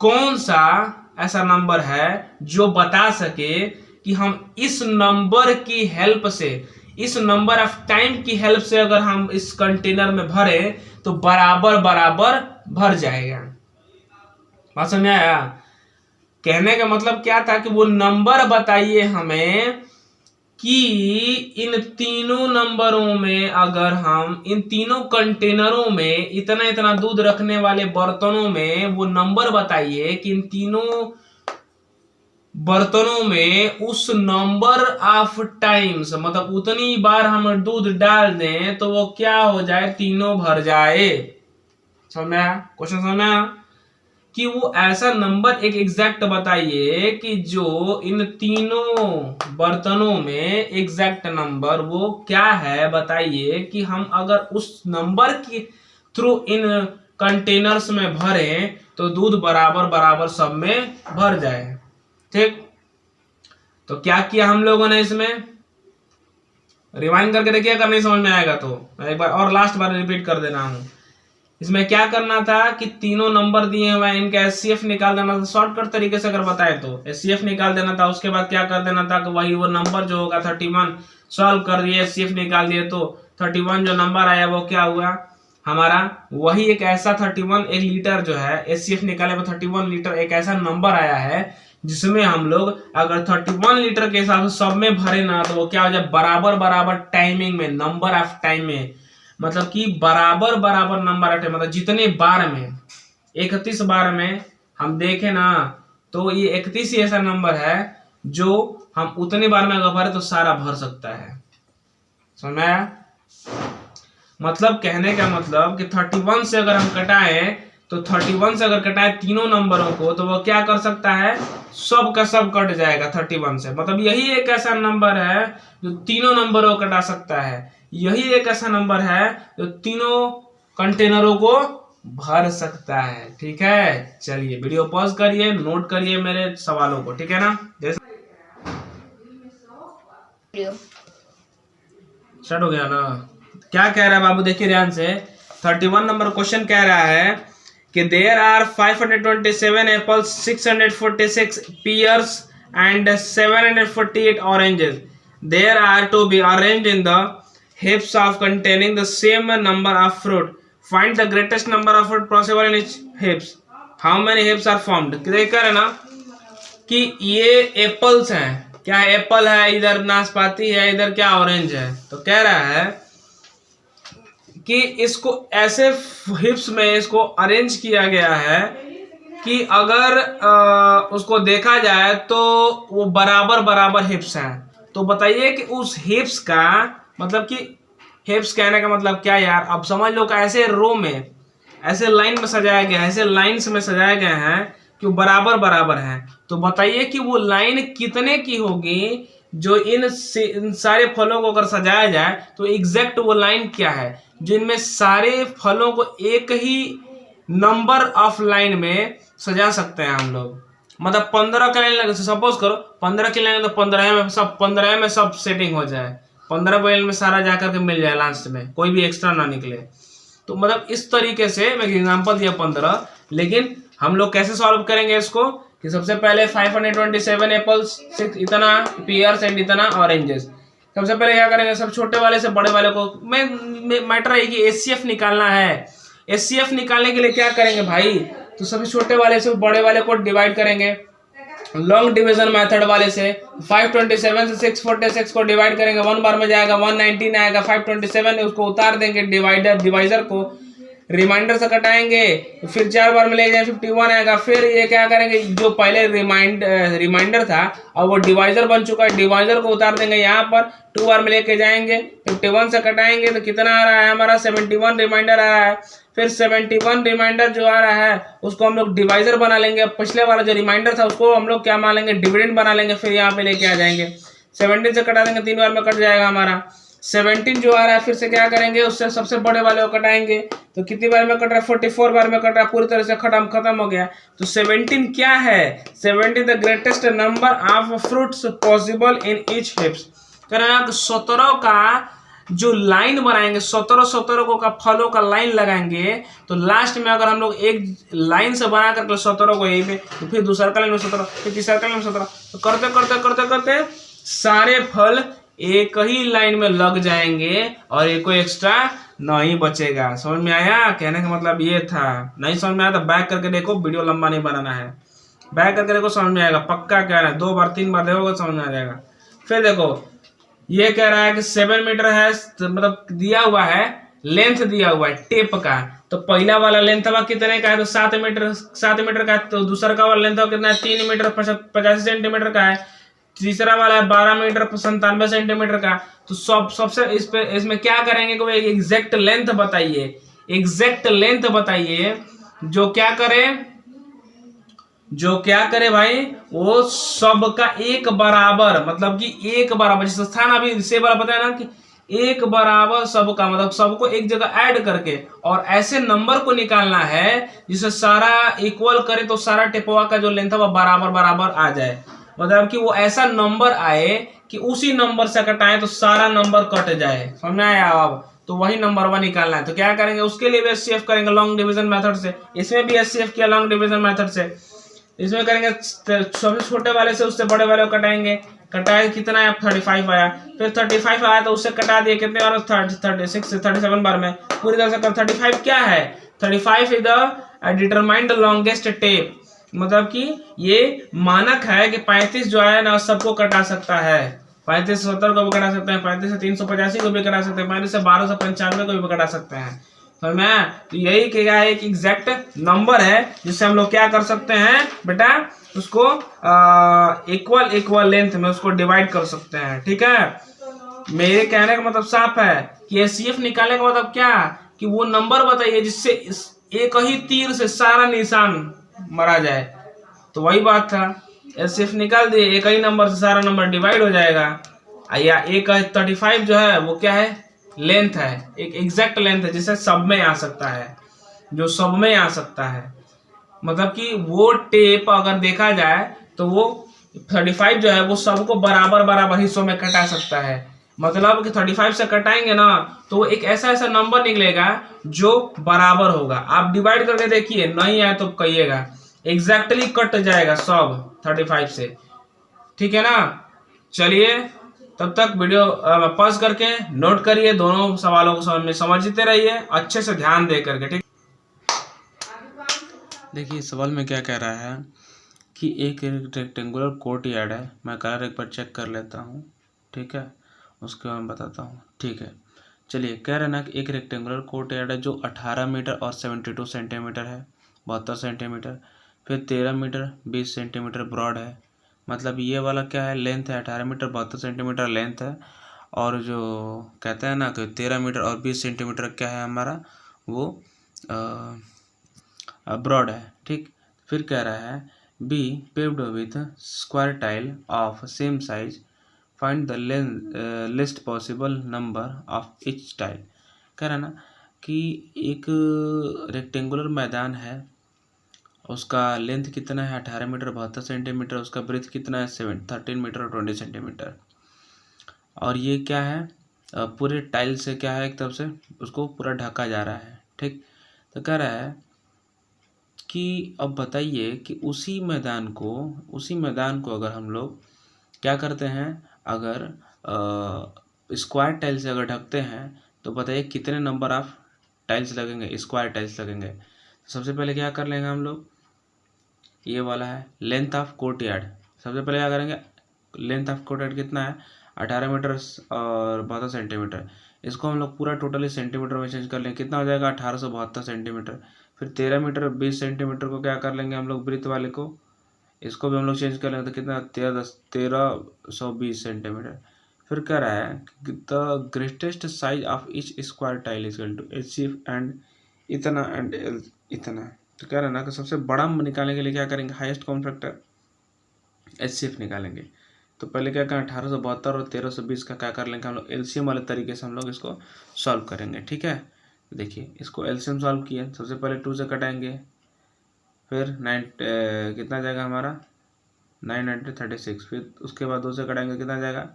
कौन सा ऐसा नंबर है जो बता सके कि हम इस नंबर की हेल्प से, इस नंबर ऑफ टाइम की हेल्प से अगर हम इस कंटेनर में भरे तो बराबर बराबर भर जाएगा। बात समझ में आया? कहने का मतलब क्या था कि वो नंबर बताइए हमें कि इन तीनों नंबरों में, अगर हम इन तीनों कंटेनरों में, इतना इतना दूध रखने वाले बर्तनों में, वो नंबर बताइए कि इन तीनों बर्तनों में उस नंबर ऑफ टाइम्स, मतलब उतनी बार हम दूध डाल दें तो वो क्या हो जाए, तीनों भर जाए। समझ में आया? क्वेश्चन समझ में आया? कि वो ऐसा नंबर एक एग्जैक्ट बताइए कि जो इन तीनों बर्तनों में एग्जैक्ट नंबर वो क्या है बताइए, कि हम अगर उस नंबर के थ्रू इन कंटेनर्स में भरें तो दूध बराबर बराबर सब में भर जाए। ठीक, तो क्या किया हम लोगों ने, इसमें रिवाइंड करके देखिए, अगर नहीं समझ में आएगा तो मैं एक बार और लास्ट बार रिपीट कर देना हूं। इसमें क्या करना था कि तीनों नंबर दिए हुए हैं, इनका HCF निकाल देना था। शॉर्टकट तरीके से अगर बताए तो HCF निकाल देना था। उसके बाद क्या कर देना था कि वही वो नंबर जो होगा 31 सॉल्व कर दिए, HCF निकाल दिए, तो 31 जो नंबर आया वो क्या हुआ हमारा, वही एक ऐसा 31 एक लीटर जो है HCF निकाले वो 31 लीटर एक ऐसा नंबर आया है जिसमें हम लोग अगर 31 लीटर के हिसाब से सब में भरे ना तो वो क्या हो जाए, बराबर बराबर टाइमिंग में, नंबर ऑफ टाइम में, मतलब कि बराबर बराबर नंबर ऑफ टाइम, मतलब जितने बार में 31 बार में हम देखें ना तो ये 31 ही ऐसा नंबर है जो हम उतनी बार में अगर भरे तो सारा भर सकता है। समझ में आया? मतलब कहने का मतलब कि 31 से अगर हम कटाएं तो 31 से अगर कटाएं तीनों नंबरों को तो वो क्या कर सकता है, सब का सब कट जाएगा 31 से। मतलब यही एक ऐसा नंबर है जो तीनों नंबरों को कटा सकता है। यही एक ऐसा नंबर है जो तीनों कंटेनरों को भर सकता है। ठीक है, चलिए वीडियो पॉज करिए, नोट करिए मेरे सवालों को, ठीक है ना। स्टार्ट हो गया ना। क्या कह रहा है बाबू, देखिए ध्यान से। 31 नंबर क्वेश्चन कह रहा है कि there are 527 apples, 646 pears and 748 oranges. There are to be arranged in the heaps of containing the same number of fruit. Find the greatest number of fruit possible in each heaps. How many heaps are formed? कह रहे ना कि ये apples हैं, क्या Apple है, इधर नाशपाती है, इधर क्या ऑरेंज है। तो कह रहा है कि इसको ऐसे हिप्स में इसको अरेंज किया गया है कि अगर उसको देखा जाए तो वो बराबर बराबर हिप्स हैं। तो बताइए कि उस हिप्स का मतलब कि हिप्स कहने का मतलब क्या यार, अब समझ लो कि ऐसे रो में, ऐसे लाइन में सजाया गया है, ऐसे लाइन्स में सजाए गए हैं कि वो बराबर बराबर हैं। तो बताइए कि वो लाइन कितने की होगी जो इन सारे फलों को अगर सजाया जाए तो एग्जैक्ट वो लाइन क्या है जिनमें सारे फलों को एक ही नंबर ऑफ लाइन में सजा सकते हैं हम लोग। मतलब 15 का लाइन लगे, सपोज करो 15 की लाइन तो 15 में सब सेटिंग हो जाए, 15 लाइन में सारा जाकर के मिल जाए, लास्ट में कोई भी एक्स्ट्रा ना निकले। तो मतलब इस तरीके से मैं एग्जांपल दिया 15, लेकिन हम लोग कैसे सॉल्व करेंगे इसको कि सबसे पहले 527 एप्पल्स, 6 इतना pears एंड इतना ऑरेंजेस। सबसे पहले क्या करेंगे, सब छोटे वाले से बड़े वाले को, मैटर है कि एचसीएफ निकालना है। एचसीएफ निकालने के लिए क्या करेंगे भाई, तो सभी छोटे वाले से बड़े वाले को डिवाइड करेंगे लॉन्ग डिवीजन मेथड वाले से। 527 से 646 को डिवाइड करेंगे, 1 बार में जाएगा 119 आएगा। 527 उसको उतार देंगे डिवाइजर को, रिमाइंडर से कटाएंगे, फिर 4 बार में ले जाए 51 आएगा। फिर ये क्या करेंगे, जो पहले रिमाइंडर था और वो डिवाइजर बन चुका है, डिवाइजर को उतार देंगे यहाँ पर, 2 बार में लेके जाएंगे, 51 से कटाएंगे तो कितना आ रहा है हमारा 71 रिमाइंडर आ रहा है। फिर 71 रिमाइंडर जो आ रहा है उसको हम लोग डिवाइजर बना लेंगे, पिछले वाला जो रिमाइंडर था उसको हम लोग क्या मान लेंगे, डिविडेंड बना लेंगे। फिर यहाँ पे लेके आ जाएंगे, 17 से कटा देंगे, 3 बार में कट जाएगा हमारा। 17 जो आ रहा है फिर से क्या करेंगे, उससे सबसे बड़े वाले को कटाएंगे तो कितनी बार में कट रहा है, 44 बार में कट रहा है, पूरी तरह से खत्म हो गया। तो 17 क्या है, 17 the greatest number of fruits possible in each हिप्स। कह रहे हैं 17 का जो लाइन बनाएंगे, 17 को का फलों का लाइन लगाएंगे तो लास्ट में अगर हम लोग एक लाइन से बना करके 17 को यही पे, तो फिर दूसरा का लाइन में 17, फिर तीसरा का लाइन में 17, तो करते करते करते करते सारे फल एक ही लाइन में लग जाएंगे और एक कोई एक्स्ट्रा नहीं बचेगा। समझ में आया? कहने का मतलब ये था। नहीं समझ में आया तो बैक करके देखो, वीडियो लंबा नहीं बनाना है, बैक करके देखो समझ में आएगा, पक्का कह रहा है। 2 बार 3 बार देखोगे समझ में आ जाएगा। फिर देखो ये कह रहा है कि 7 मीटर है, मतलब दिया हुआ है, लेंथ दिया हुआ है टेप का। तो पहला वाला लेंथ हवा कितने का है, तो 7 मीटर का है। तो दूसरा का वाला लेंथ कितना है, 3 मीटर 85 सेंटीमीटर का है। तीसरा वाला है 12 मीटर 97 सेंटीमीटर का। तो सबसे इसमें क्या करेंगे कि एग्जैक्ट लेंथ बताइए, एग्जैक्ट लेंथ बताइए जो क्या करे भाई, वो सबका एक बराबर, मतलब कि एक बराबर, जिस स्थान अभी से वाला बताया ना कि एक बराबर सबका, मतलब सबको एक जगह ऐड करके और ऐसे नंबर को निकालना है जिसे सारा इक्वल करे तो सारा टेपवा का जो लेंथ है वो बराबर बराबर आ जाए। मतलब कि वो ऐसा नंबर आए कि उसी नंबर से कटाए तो सारा नंबर कट जाए। समझ में आया? अब तो वही नंबर 1 निकालना है। तो क्या करेंगे, उसके लिए भी एचसीएफ करेंगे लॉन्ग डिवीजन मेथड से। इसमें भी एचसीएफ किया लॉन्ग डिवीजन मेथड से। इसमें करेंगे सबसे छोटे वाले से उससे बड़े वाले को कटाएंगे, कटाए कितना है 35 आया। फिर 35 आया तो उससे कटा दिए कितने बार, 36 से 37 बार में पूरी तरह से कर। 35 क्या है, 35 is the determined longest tape. मतलब कि ये मानक है कि 35 जो है ना सबको कटा सकता है। 35 से 70 को भी कटा सकते हैं, 35 से 385 को भी कटा सकते हैं, 35 से 1295 को भी कटा सकते हैं। समझ में आया? तो यही क्या है, एक एग्जैक्ट नंबर है जिससे हम लोग क्या कर सकते हैं बेटा, उसको इक्वल लेंथ में उसको डिवाइड कर सकते हैं। ठीक है, मेरे कहने का मतलब साफ है कि एचसीएफ निकालने का मतलब क्या, कि वो नंबर बताइए जिससे एक ही तीर से सारा निशान मरा जाए। तो वही बात था, एचसीएफ निकाल दिए, एक ही नंबर से सारा नंबर डिवाइड हो जाएगा। या एक 35 जो है वो क्या है, लेंथ है, एक एग्जैक्ट लेंथ है जिसे सब में आ सकता है, जो सब में आ सकता है। मतलब कि वो टेप अगर देखा जाए तो वो 35 जो है वो सबको बराबर बराबर हिस्सों में कटा सकता है। मतलब कि 35 से कटाएंगे ना तो एक ऐसा ऐसा नंबर निकलेगा जो बराबर होगा। आप डिवाइड करके देखिए, नहीं आए तो कहिएगा, एग्जैक्टली कट जाएगा सब 35 से। ठीक है ना? चलिए, तब तक वीडियो पॉज करके नोट करिए, दोनों सवालों को समझते रहिए अच्छे से ध्यान दे करके। ठीक, देखिए सवाल में क्या कह रहा है कि एक रेक्टेंगुलर कोर्टयार्ड है। मैं कलर एक बार चेक कर लेता हूँ, ठीक है, उसके बाद बताता हूँ। ठीक है, चलिए, कह रहे ना कि एक रेक्टेंगुलर कोर्टयार्ड है जो 18 मीटर और 72 सेंटीमीटर है, 72 सेंटीमीटर, फिर 13 मीटर 20 सेंटीमीटर ब्रॉड है। मतलब ये वाला क्या है, लेंथ है 18 मीटर 72 सेंटीमीटर लेंथ है, और जो कहते हैं ना कि 13 मीटर और 20 सेंटीमीटर क्या है हमारा, वो ब्रॉड है। ठीक, फिर कह रहा है be paved with square tile of same size, find the least possible number of each tile. कह रहा है ना कि एक रेक्टेंगुलर मैदान है, उसका लेंथ कितना है 18 मीटर 72 सेंटीमीटर, उसका ब्रेथ कितना है 13 मीटर और 20 सेंटीमीटर, और ये क्या है पूरे टाइल से क्या है एक तरफ से उसको पूरा ढका जा रहा है। ठीक, तो कह रहा है कि अब बताइए कि उसी मैदान को अगर हम लोग क्या करते हैं, अगर स्क्वायर टाइल से अगर ढकते हैं तो बताइए कितने नंबर ऑफ टाइल्स लगेंगे, स्क्वायर टाइल्स लगेंगे। तो सबसे पहले क्या कर लेंगे हम लोग, ये वाला है लेंथ ऑफ कोर्टयार्ड। सबसे पहले क्या करेंगे, लेंथ ऑफ कोर्टयार्ड कितना है 18 मीटर और 72 सेंटीमीटर, इसको हम लोग पूरा टोटली सेंटीमीटर में चेंज कर लेंगे, कितना हो जाएगा 1872 सेंटीमीटर। फिर 13 मीटर 20 सेंटीमीटर को क्या कर लेंगे हम लोग, ब्रीथ वाले को, इसको भी हम लोग चेंज कर लेंगे तो कितना 1320 सेंटीमीटर। फिर कह रहा है the greatest size of each square tile is equal to HCF and इतना एंड इतना। तो कह रहा है ना कि सबसे बड़ा निकालने के लिए क्या करेंगे, हाईएस्ट कॉमन फैक्टर एचसीएफ निकालेंगे। तो पहले क्या करें 1872 और 1320 का क्या कर लेंगे हम लोग, एलसीएम वाले तरीके से हम लोग इसको सॉल्व करेंगे। ठीक है, देखिए इसको एलसीएम सॉल्व किए, सबसे पहले 2 से कटाएंगे, फिर कितना जाएगा हमारा 936, फिर उसके बाद 2 से कटाएंगे कितना जाएगा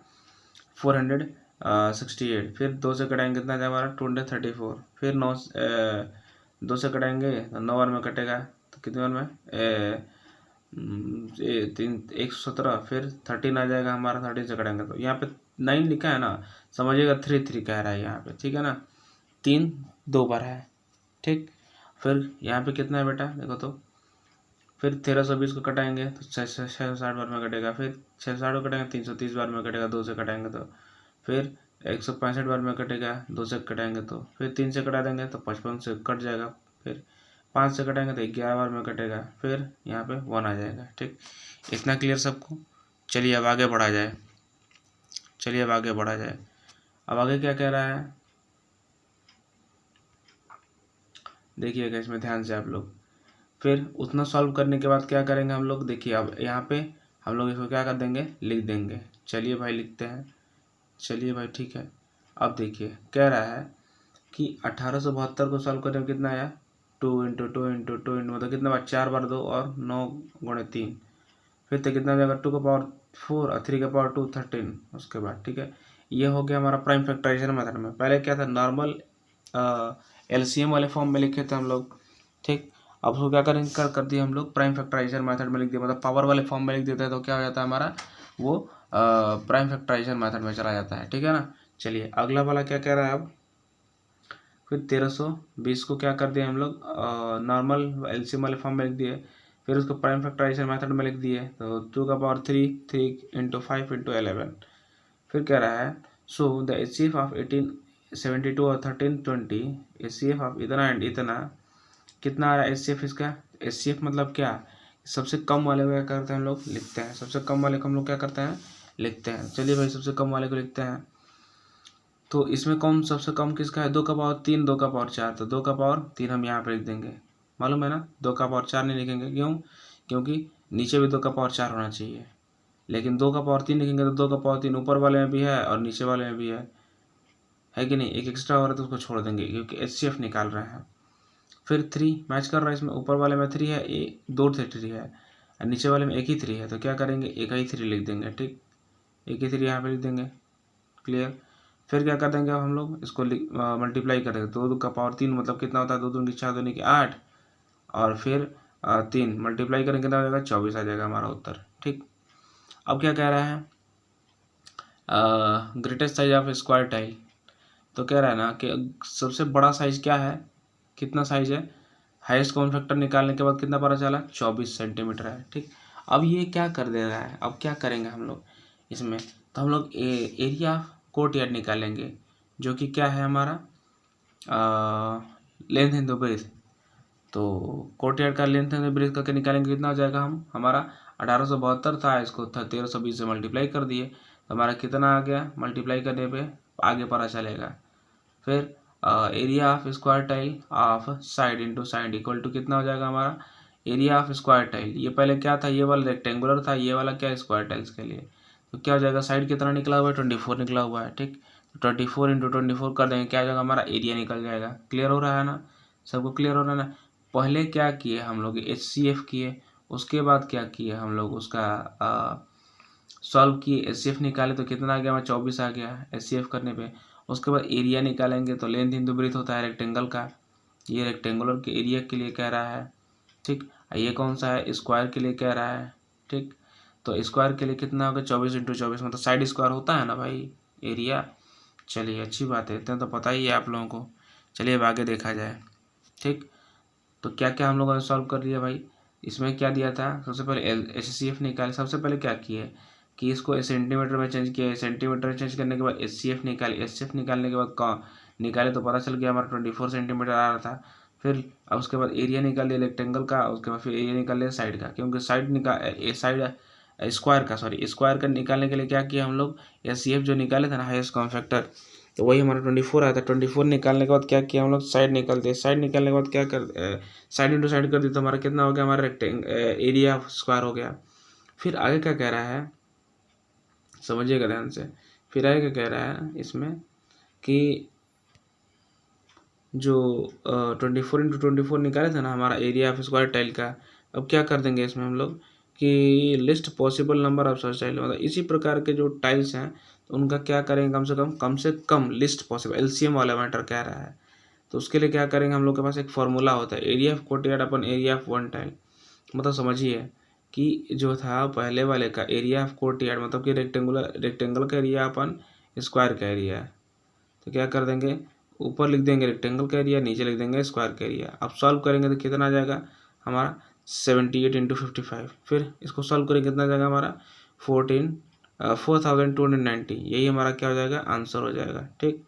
468, फिर 2 से कटाएंगे कितना जाएगा हमारा 234, फिर 2 से कटाएंगे तो 9 बार में कटेगा, तो कितने बार में 117, फिर 13 आ जाएगा हमारा, 13 से कटाएंगे तो यहाँ पे 9 लिखा है ना, समझिएगा 3 कह रहा है यहाँ पे। ठीक है ना, 3 2 बार है। ठीक, फिर यहाँ पे कितना है बेटा देखो, तो फिर 1320 को कटाएंगे तो 660 बार में कटेगा, फिर 660 को कटेंगे 330 बार में कटेगा, 2 से कटाएंगे तो फिर 165 बार में कटेगा, 2 से कटाएंगे तो फिर 3 से कटा देंगे तो 55 से कट जाएगा, फिर 5 से कटाएंगे तो 11 बार में कटेगा, फिर यहाँ पे 1 आ जाएगा। ठीक, इतना क्लियर सबको? चलिए अब आगे बढ़ा जाए, अब आगे क्या कह रहा है देखिएगा इसमें ध्यान से आप लोग। फिर उतना सॉल्व करने के बाद क्या करेंगे हम लोग, देखिए अब यहाँ पे हम लोग इसको क्या कर देंगे, लिख देंगे। चलिए भाई लिखते हैं, चलिए भाई ठीक है। अब देखिए कह रहा है कि 1872 को सॉल्व करने में कितना आया 2 × 2 × 2 मतलब कितना बार 4 बार 2 और 9 × 3, फिर तो कितना जाएगा 2 का पावर 4 और 3 का पावर 2 13 उसके बाद। ठीक है, ये हो गया हमारा प्राइम फैक्टराइजेशन मेथड में। पहले क्या था नॉर्मल एलसीएम वाले फॉर्म में लिखे थे हम लोग। ठीक, अब उसको क्या करेंगे कर दिए हम लोग प्राइम फैक्टराइजेशन मेथड में लिख दिया, मतलब पावर वाले फॉर्म में लिख देते हैं तो क्या हो जाता है हमारा, वो प्राइम फैक्टराइजेशन मेथड में चला जाता है। ठीक है ना, चलिए अगला वाला क्या कह रहा है अब, फिर 1320 को क्या कर दिए हम लोग नॉर्मल एलसीएम वाले फॉर्म में लिख दिए, फिर उसको प्राइम फैक्टराइजेशन मेथड में लिख दिए तो 2 का पावर 3 3 × 5 × 11। फिर कह रहा है सो द एचसीएफ ऑफ 18 72 और 13 20 HCF ऑफ इतना एंड इतना कितना आ रहा है HCF इसका। HCF मतलब क्या, सबसे कम वाले को क्या करते हैं हम लोग लिखते हैं, सबसे कम वाले को हम लोग क्या करते हैं लिखते हैं। चलिए भाई सबसे कम वाले को लिखते हैं। तो इसमें कौन सबसे कम किसका है, 2 का पावर 3 2 का पावर 4, तो 2 का पावर 3 हम यहाँ पे लिख देंगे, मालूम है ना। 2 का पावर 4 नहीं लिखेंगे, क्यों, क्योंकि नीचे भी 2 का पावर 4 होना चाहिए, लेकिन 2 का पावर 3 लिखेंगे तो 2 का पावर 3 ऊपर वाले में भी है और नीचे वाले में भी है कि नहीं। एक एक्स्ट्रा हो रहा है तो उसको छोड़ देंगे क्योंकि HCF निकाल रहे हैं। फिर 3 मैच कर रहा है इसमें, ऊपर वाले में 3 है, 2 3 है और नीचे वाले में एक ही 3 है, तो क्या करेंगे एक ही 3 लिख देंगे, ठीक, एक ही 3 यहाँ पे लिख देंगे, क्लियर। फिर क्या कर देंगे अब हम लोग इसको मल्टीप्लाई कर देंगे, 2 का पावर 3 मतलब कितना होता है, 2 दूनी की 4 दूनी की 8 और फिर 3 मल्टीप्लाई करेंगे कितना हो जाएगा 24 आ जाएगा हमारा उत्तर, ठीक। अब क्या कह रहा है, greatest size of square tile, तो कह रहा है ना कि सबसे बड़ा साइज क्या है, कितना साइज है, हाईएस्ट कॉमन फैक्टर निकालने के बाद कितना पता चला 24 सेंटीमीटर है, ठीक। अब ये क्या कर दे रहा है, अब क्या करेंगे हम लोग इसमें, तो हम लोग एरिया ऑफ कोर्टयार्ड निकालेंगे जो कि क्या है हमारा लेंथ इंटू ब्रेथ। तो कोर्टयार्ड का लेंथ इंटू ब्रेथ करके निकालेंगे, कितना हो जाएगा, हम हमारा 1872 था, इसको 1320 से मल्टीप्लाई कर दिए तो हमारा कितना आ गया, मल्टीप्लाई करने पे आगे पता चलेगा। फिर area of square tile of side into side equal to कितना हो जाएगा हमारा एरिया ऑफ स्क्वायर टाइल। ये पहले क्या था, ये वाला रेक्टेंगुलर था, ये वाला क्या स्क्वायर टाइल्स के लिए, तो क्या हो जाएगा साइड कितना निकला हुआ है 24 निकला हुआ है, ठीक। 24 इंटू 24 कर देंगे, क्या हो जाएगा हमारा एरिया निकल जाएगा। क्लियर हो रहा है ना, सबको क्लियर हो रहा है ना। पहले क्या किए हम लोग HCF किए, उसके बाद क्या किए हम लोग उसका सॉल्व किए, HCF निकाले तो कितना आ गया हमारा 24 आ गया HCF करने पे। उसके बाद एरिया निकालेंगे तो लेंथ इंटू ब्रेथ होता है रेक्टेंगल का, ये रेक्टेंगुलर के एरिया के लिए कह रहा है, ठीक। ये कौन सा है स्क्वायर के लिए कह रहा है, ठीक। तो स्क्वायर के लिए कितना होगा 24 इंटू 24 मतलब साइड स्क्वायर होता है ना भाई एरिया। चलिए अच्छी बात है, इतना तो पता ही है आप लोगों को। चलिए अब आगे देखा जाए, ठीक। तो क्या क्या हम लोगों ने सॉल्व कर लिया भाई, इसमें क्या दिया था, सबसे पहले HCF निकाले, सबसे पहले क्या किए कि इसको सेंटीमीटर में चेंज किया, सेंटीमीटर चेंज करने के बाद HCF निकाले, HCF निकालने के बाद निकाले तो पता चल गया हमारा 24 सेंटीमीटर आ रहा था। फिर अब उसके बाद एरिया निकाल लिया रेक्टेंगल का, उसके बाद फिर एरिया निकाल लिया साइड का, क्योंकि साइड स्क्वायर का स्क्वायर का निकालने के लिए क्या किया हम लोग HCF जो निकाले थे ना हाईएस्ट कॉमन फैक्टर, तो वही हमारा 24 आया था। 24 निकालने के बाद क्या किया हम लोग साइड निकाल दिए, साइड निकालने के बाद क्या कर साइड इंटू साइड कर दिया तो हमारा कितना हो गया हमारा एरिया स्क्वायर हो गया। फिर आगे क्या कह रहा है समझिएगा ध्यान से, फिर आगे क्या कह रहा है इसमें कि जो 24 इंटू 24 निकाले थे ना हमारा एरिया ऑफ स्क्वायर टाइल का, अब क्या कर देंगे इसमें हम लोग कि list possible number of such tile, मतलब इसी प्रकार के जो टाइल्स हैं तो उनका क्या करेंगे कम से कम लिस्ट पॉसिबल LCM वाला मैटर कह रहा है। तो उसके लिए क्या करेंगे हम लोग के पास एक फॉर्मूला होता है area of courtyard upon area of one tile, मतलब समझिए कि जो था पहले वाले का एरिया ऑफ कोर्टयार्ड मतलब कि रेक्टेंगल का एरिया अपन स्क्वायर का एरिया है, तो क्या कर देंगे ऊपर लिख देंगे रेक्टेंगल का एरिया, नीचे लिख देंगे स्क्वायर का एरिया। अब सॉल्व करेंगे तो कितना आ जाएगा हमारा 78 इंटू 55, फिर इसको सॉल्व करेंगे कितना आ जाएगा हमारा 4290, यही हमारा क्या हो जाएगा आंसर हो जाएगा, ठीक।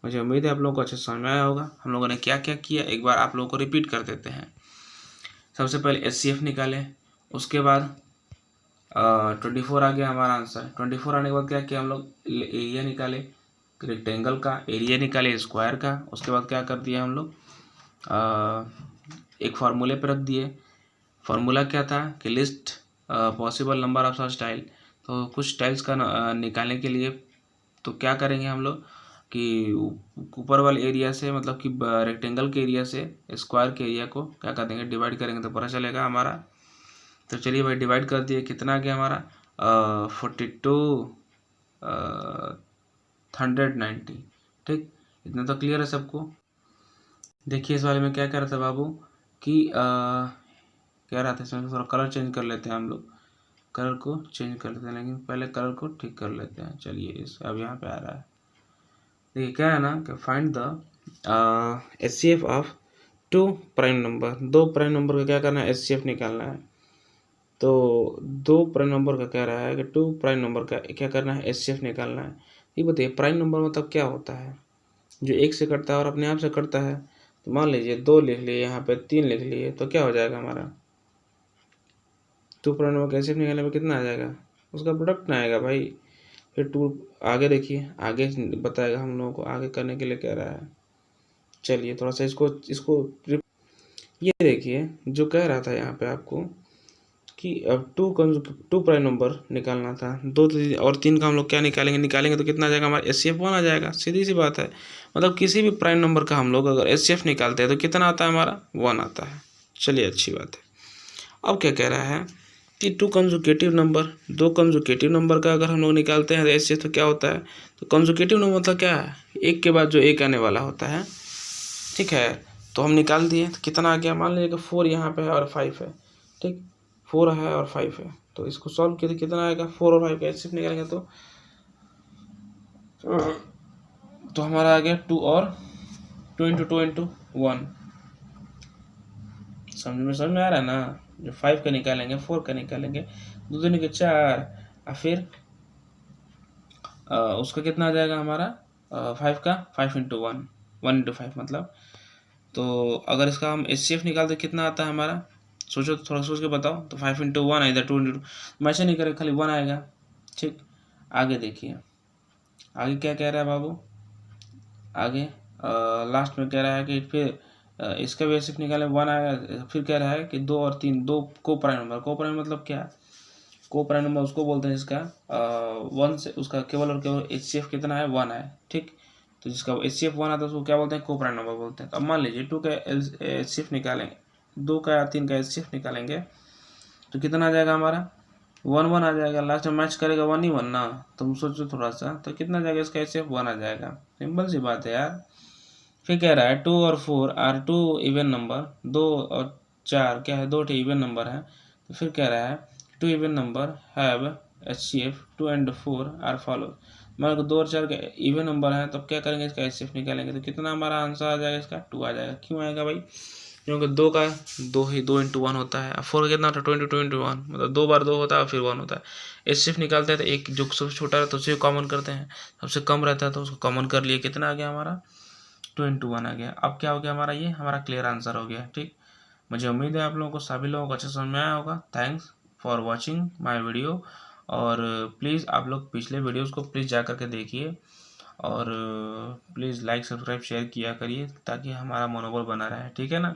मुझे उम्मीद है आप लोगों को अच्छे समझ में आया होगा। हम लोगों ने क्या क्या किया एक बार आप लोगों को रिपीट कर देते हैं। सबसे पहले HCF निकाले, उसके बाद 24 आ गया हमारा आंसर। 24 आने के बाद क्या किया हम लोग एरिया निकाले, रेक्टेंगल का एरिया निकाले स्क्वायर का, उसके बाद क्या कर दिया हम लोग एक फार्मूले पर रख दिए। फार्मूला क्या था कि list possible number of such tile, तो कुछ टाइल्स का निकालने के लिए तो क्या करेंगे हम लोग कि ऊपर वाले एरिया से मतलब कि रेक्टेंगल के एरिया से स्क्वायर के एरिया को क्या कर देंगे डिवाइड करेंगे तो पता चलेगा हमारा। तो चलिए भाई डिवाइड कर दिए, कितना आ गया हमारा 4290, ठीक। इतना तो क्लियर है सबको। देखिए इस वाले में क्या कह रहा था बाबू कि कह रहा था इसमें थोड़ा कलर चेंज कर लेते हैं हम लोग, कलर को चेंज कर लेते हैं, लेकिन पहले कलर को ठीक कर लेते हैं। चलिए इस अब यहाँ पे आ रहा है, देखिए क्या है ना कि find the HCF of 2 prime number, 2 prime number का क्या करना है HCF निकालना है। तो 2 प्राइम नंबर का कह रहा है कि 2 प्राइम नंबर का क्या करना है HCF निकालना है। ये बताइए प्राइम नंबर मतलब क्या होता है, जो 1 से कटता है और अपने आप से कटता है। तो मान लीजिए 2 लिख लिए, यहाँ पे 3 लिख लिए, तो क्या हो जाएगा हमारा 2 प्राइम नंबर कैसे निकालने में कितना आ जाएगा, उसका प्रोडक्ट ना आएगा भाई। फिर 2 आगे देखिए, आगे बताएगा हम लोगों को आगे करने के लिए कह रहा है। चलिए थोड़ा सा इसको ये देखिए जो कह रहा था यहाँ पे आपको कि अब 2 प्राइम नंबर निकालना था, 2 और 3 का हम लोग क्या निकालेंगे तो कितना आ जाएगा हमारा HCF 1 आ जाएगा। सीधी सी बात है, मतलब किसी भी प्राइम नंबर का हम लोग अगर HCF निकालते हैं तो कितना आता है हमारा 1 आता है। चलिए अच्छी बात है। अब क्या कह रहा है कि 2 कंजुकेटिव नंबर, 2 कंजुकेटिव नंबर का अगर हम लोग निकालते हैं HCF तो क्या होता है, तो कंजुकेटिव नंबर मतलब क्या है, एक के बाद जो एक आने वाला होता है, ठीक है। तो हम निकाल दिए तो कितना आ गया, मान लीजिए कि 4 यहाँ पे है और 5 है, ठीक, 4 है और 5 है, तो इसको सॉल्व किया तो कितना आएगा, 4 और 5 का HCF निकालेंगे तो हमारा आ गया 2 और 2 इंटू 2 इंटू 1। समझ में आ रहा है ना। जो 5 का निकालेंगे, 4 का निकालेंगे, 2 दूनी के 4 और फिर उसका कितना आ जाएगा हमारा 5 का 5 इंटू 1, 1 इंटू 5 मतलब। तो अगर इसका हम HCF निकालते कितना आता है हमारा, सोचो थोड़ा सोच के बताओ। तो 5 इंटू 1 इधर 2 इंटू 2, मैं ऐसे नहीं करें खाली 1 आएगा, ठीक। आगे देखिए आगे क्या कह रहा है बाबू, आगे लास्ट में कह रहा है कि फिर इसका भी HCF निकाले 1 आएगा। फिर कह रहा है कि 2 और 3 2 को प्राइम नंबर, को प्राइम मतलब क्या, को प्राइम नंबर उसको बोलते हैं जिसका 1 से उसका केवल और केवल HCF कितना है 1 है, ठीक। तो जिसका HCF 1 आता है उसको क्या बोलते हैं, को प्राइम नंबर बोलते हैं। तो अब मान लीजिए 2 का HCF निकालेंगे, 2 का या 3 का HCF निकालेंगे तो कितना आ जाएगा हमारा 1 आ जाएगा। लास्ट में मैच करेगा 1 ही 1 ना, तुम सोचो थोड़ा सा, तो कितना आ जाएगा इसका HCF 1 आ जाएगा। सिंपल सी बात है यार। फिर कह रहा है 2 और 4 आर 2 इवन नंबर, 2 और 4 क्या है 2 इवन नंबर है। तो फिर कह रहा है 2 even number have HCF 2 and 4 are follow. मान लो 2 और 4 के इवन नंबर है, तो क्या करेंगे इसका HCF निकालेंगे तो कितना हमारा आंसर आ जाएगा, इसका 2 आ जाएगा। क्यों आएगा भाई, क्योंकि 2 का 2 इंटू 1 होता है, 4 का कितना होता है 2 इंटू 1, मतलब 2 बार 2 होता है फिर 1 होता है। HCF निकालते हैं तो एक जो सबसे छोटा रहता है उसे कॉमन करते हैं, सबसे कम रहता है तो उसको कॉमन कर लिए, कितना आ गया हमारा 2 इंटू 1 आ गया। अब क्या हो गया हमारा, ये हमारा क्लियर आंसर हो गया, ठीक। मुझे उम्मीद है आप लोगों को सभी लोगों को अच्छे समझ में आया होगा। Thanks for watching my video. और प्लीज़ आप लोग पिछले वीडियोस को प्लीज़ जा करके देखिए, और प्लीज़ लाइक सब्सक्राइब शेयर किया करिए ताकि हमारा मनोबल बना रहे, ठीक है ना।